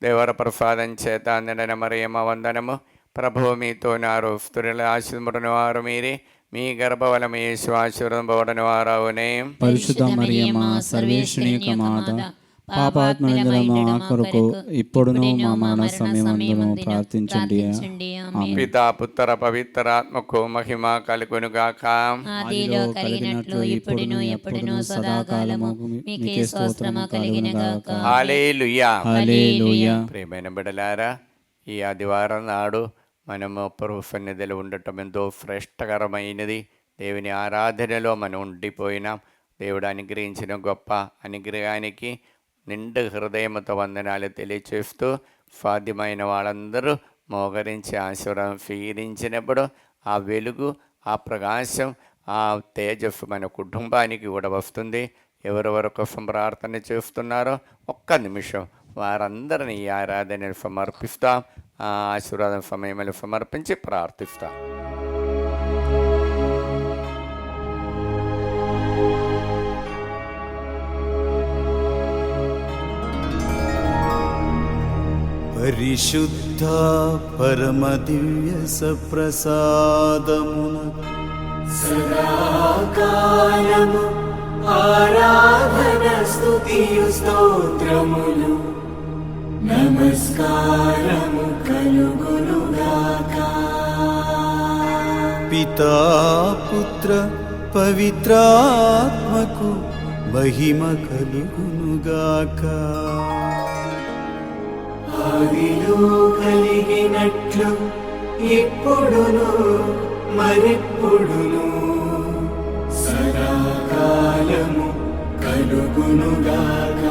దేవర ప్రసాదం చేత నిండిన మరియమ్మ వందనము. ప్రభువు మీతో ఉన్నారు. స్త్రీలలో ఆశీర్వదింపబడిన వారు మీరే, మీ గర్భఫలము యేసు ఆశీర్వదింపబడిన వారవునే. పరిశుద్ధ మరియమ్మ సర్వేశ్వరి యొక్క మాత, పాపాత్మలైన మా కొరకు ఇప్పుడును మా మరణ సమయమందును ప్రార్థించండి. ఆమేన్. పితా పుత్ర పవిత్రాత్మకు మహిమ కలుగును గాక. ఆదిలో కలిగినట్లు ఇప్పుడును ఎప్పుడును సదాకాలము మీకే స్తోత్రము కలుగును గాక. హల్లెలూయా. హల్లెలూయా. ప్రియమైన బిడ్డలారా, ఈ ఆదివారం నాడు మనము ప్రభు సన్నిధిలో ఉండటం ఎంతో శ్రేష్టకరమైనది. దేవుని ఆరాధనలో మనం ఉండిపోయినాం. దేవుడు అనుగ్రహించిన గొప్ప అనుగ్రహానికి నిండు హృదయంతో వందనాలు తెలియచేస్తూ, సాధ్యమైన వాళ్ళందరూ మోకరించి ఆశీర్వాదం స్వీకరించినప్పుడు ఆ వెలుగు, ఆ ప్రకాశం, ఆ తేజస్సు మన కుటుంబానికి కూడా వస్తుంది. ఎవరెవరి కోసం ప్రార్థన చేస్తున్నారో ఒక్క నిమిషం వారందరినీ ఈ ఆరాధనను సమర్పిస్తాం. ఆ ఆశీర్వాదం సమయంలో సమర్పించి ప్రార్థిస్తాం. పరిశుద్ధ పరమ దివ్య సప్రసాదమున సదాకాలము ఆరాధన స్తుతియు స్తోత్రములు నమస్కారము కలుగునుగాక. పితా పుత్ర పవిత్రాత్మకు మహిమ కలుగునుగాక. ఆదిలో కలిగినట్లు ఇప్పుడును మరెప్పుడును సదాకాలము కలుగునుగాక.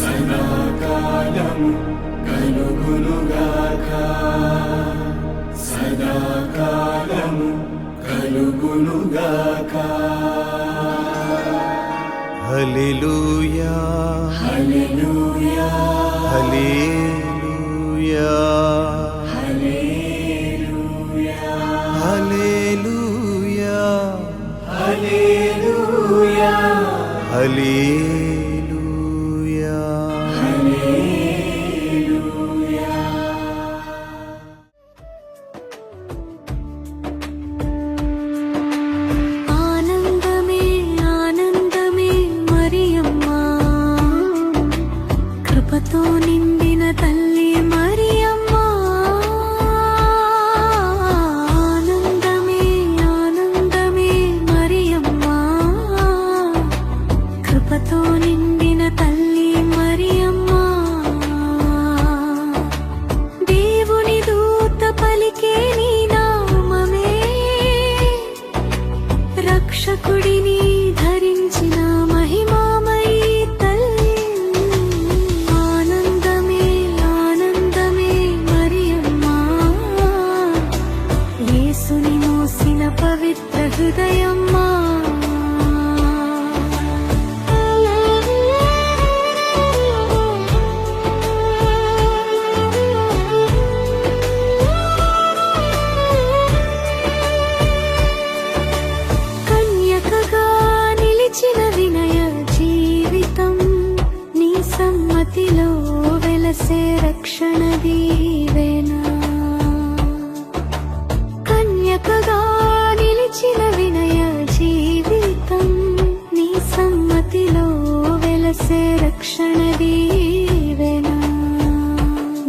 సదాకాలము కలుగునుగాక. సదాకాలము కలుగునుగాక. హల్లెలూయా హల్లెలూయా హల్లెలూయా హల్లెలూయా హల్లెలూయా హల్లెలూయా హల్లెలూయా. ఆనందమే ఆనందమే మరియమ్మా, కృపతో నిండిన తల్లి మరియమ్మా. ఆనందమే ఆనందమే మరియమ్మా, కృపతో నిండిన తల్లి మరియమ్మా. దేవుని దూత పలికే నీ నామమే, రక్షకుడిని ధరించిన మహిమామయీ తల్లి. ఆనందమే ఆనందమే మరియమ్మా, యేసుని మోసిన పవిత్ర హృదయమ్మా. కన్యకగా నిలిచిన వినయ జీవితం, నీ సమ్మతిలో వెలసే రక్షణ దీవెన. కన్యకగా నిలిచిన వినయ జీవితం, నీ సమ్మతిలో వెలసే రక్షణ దీవెన.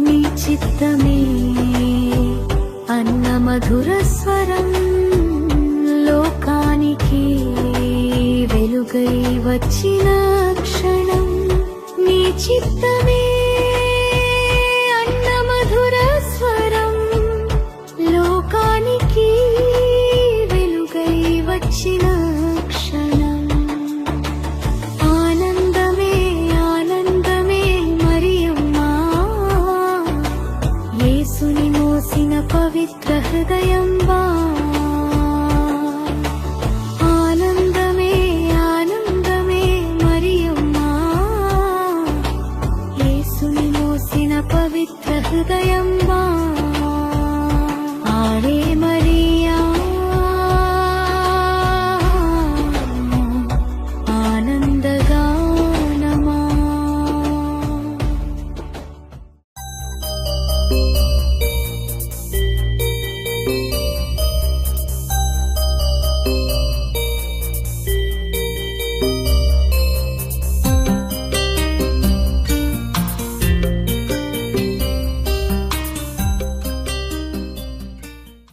నీ చిత్తమే అన్న మధుర స్వరం, లోకానికి వెలుగై వచ్చిన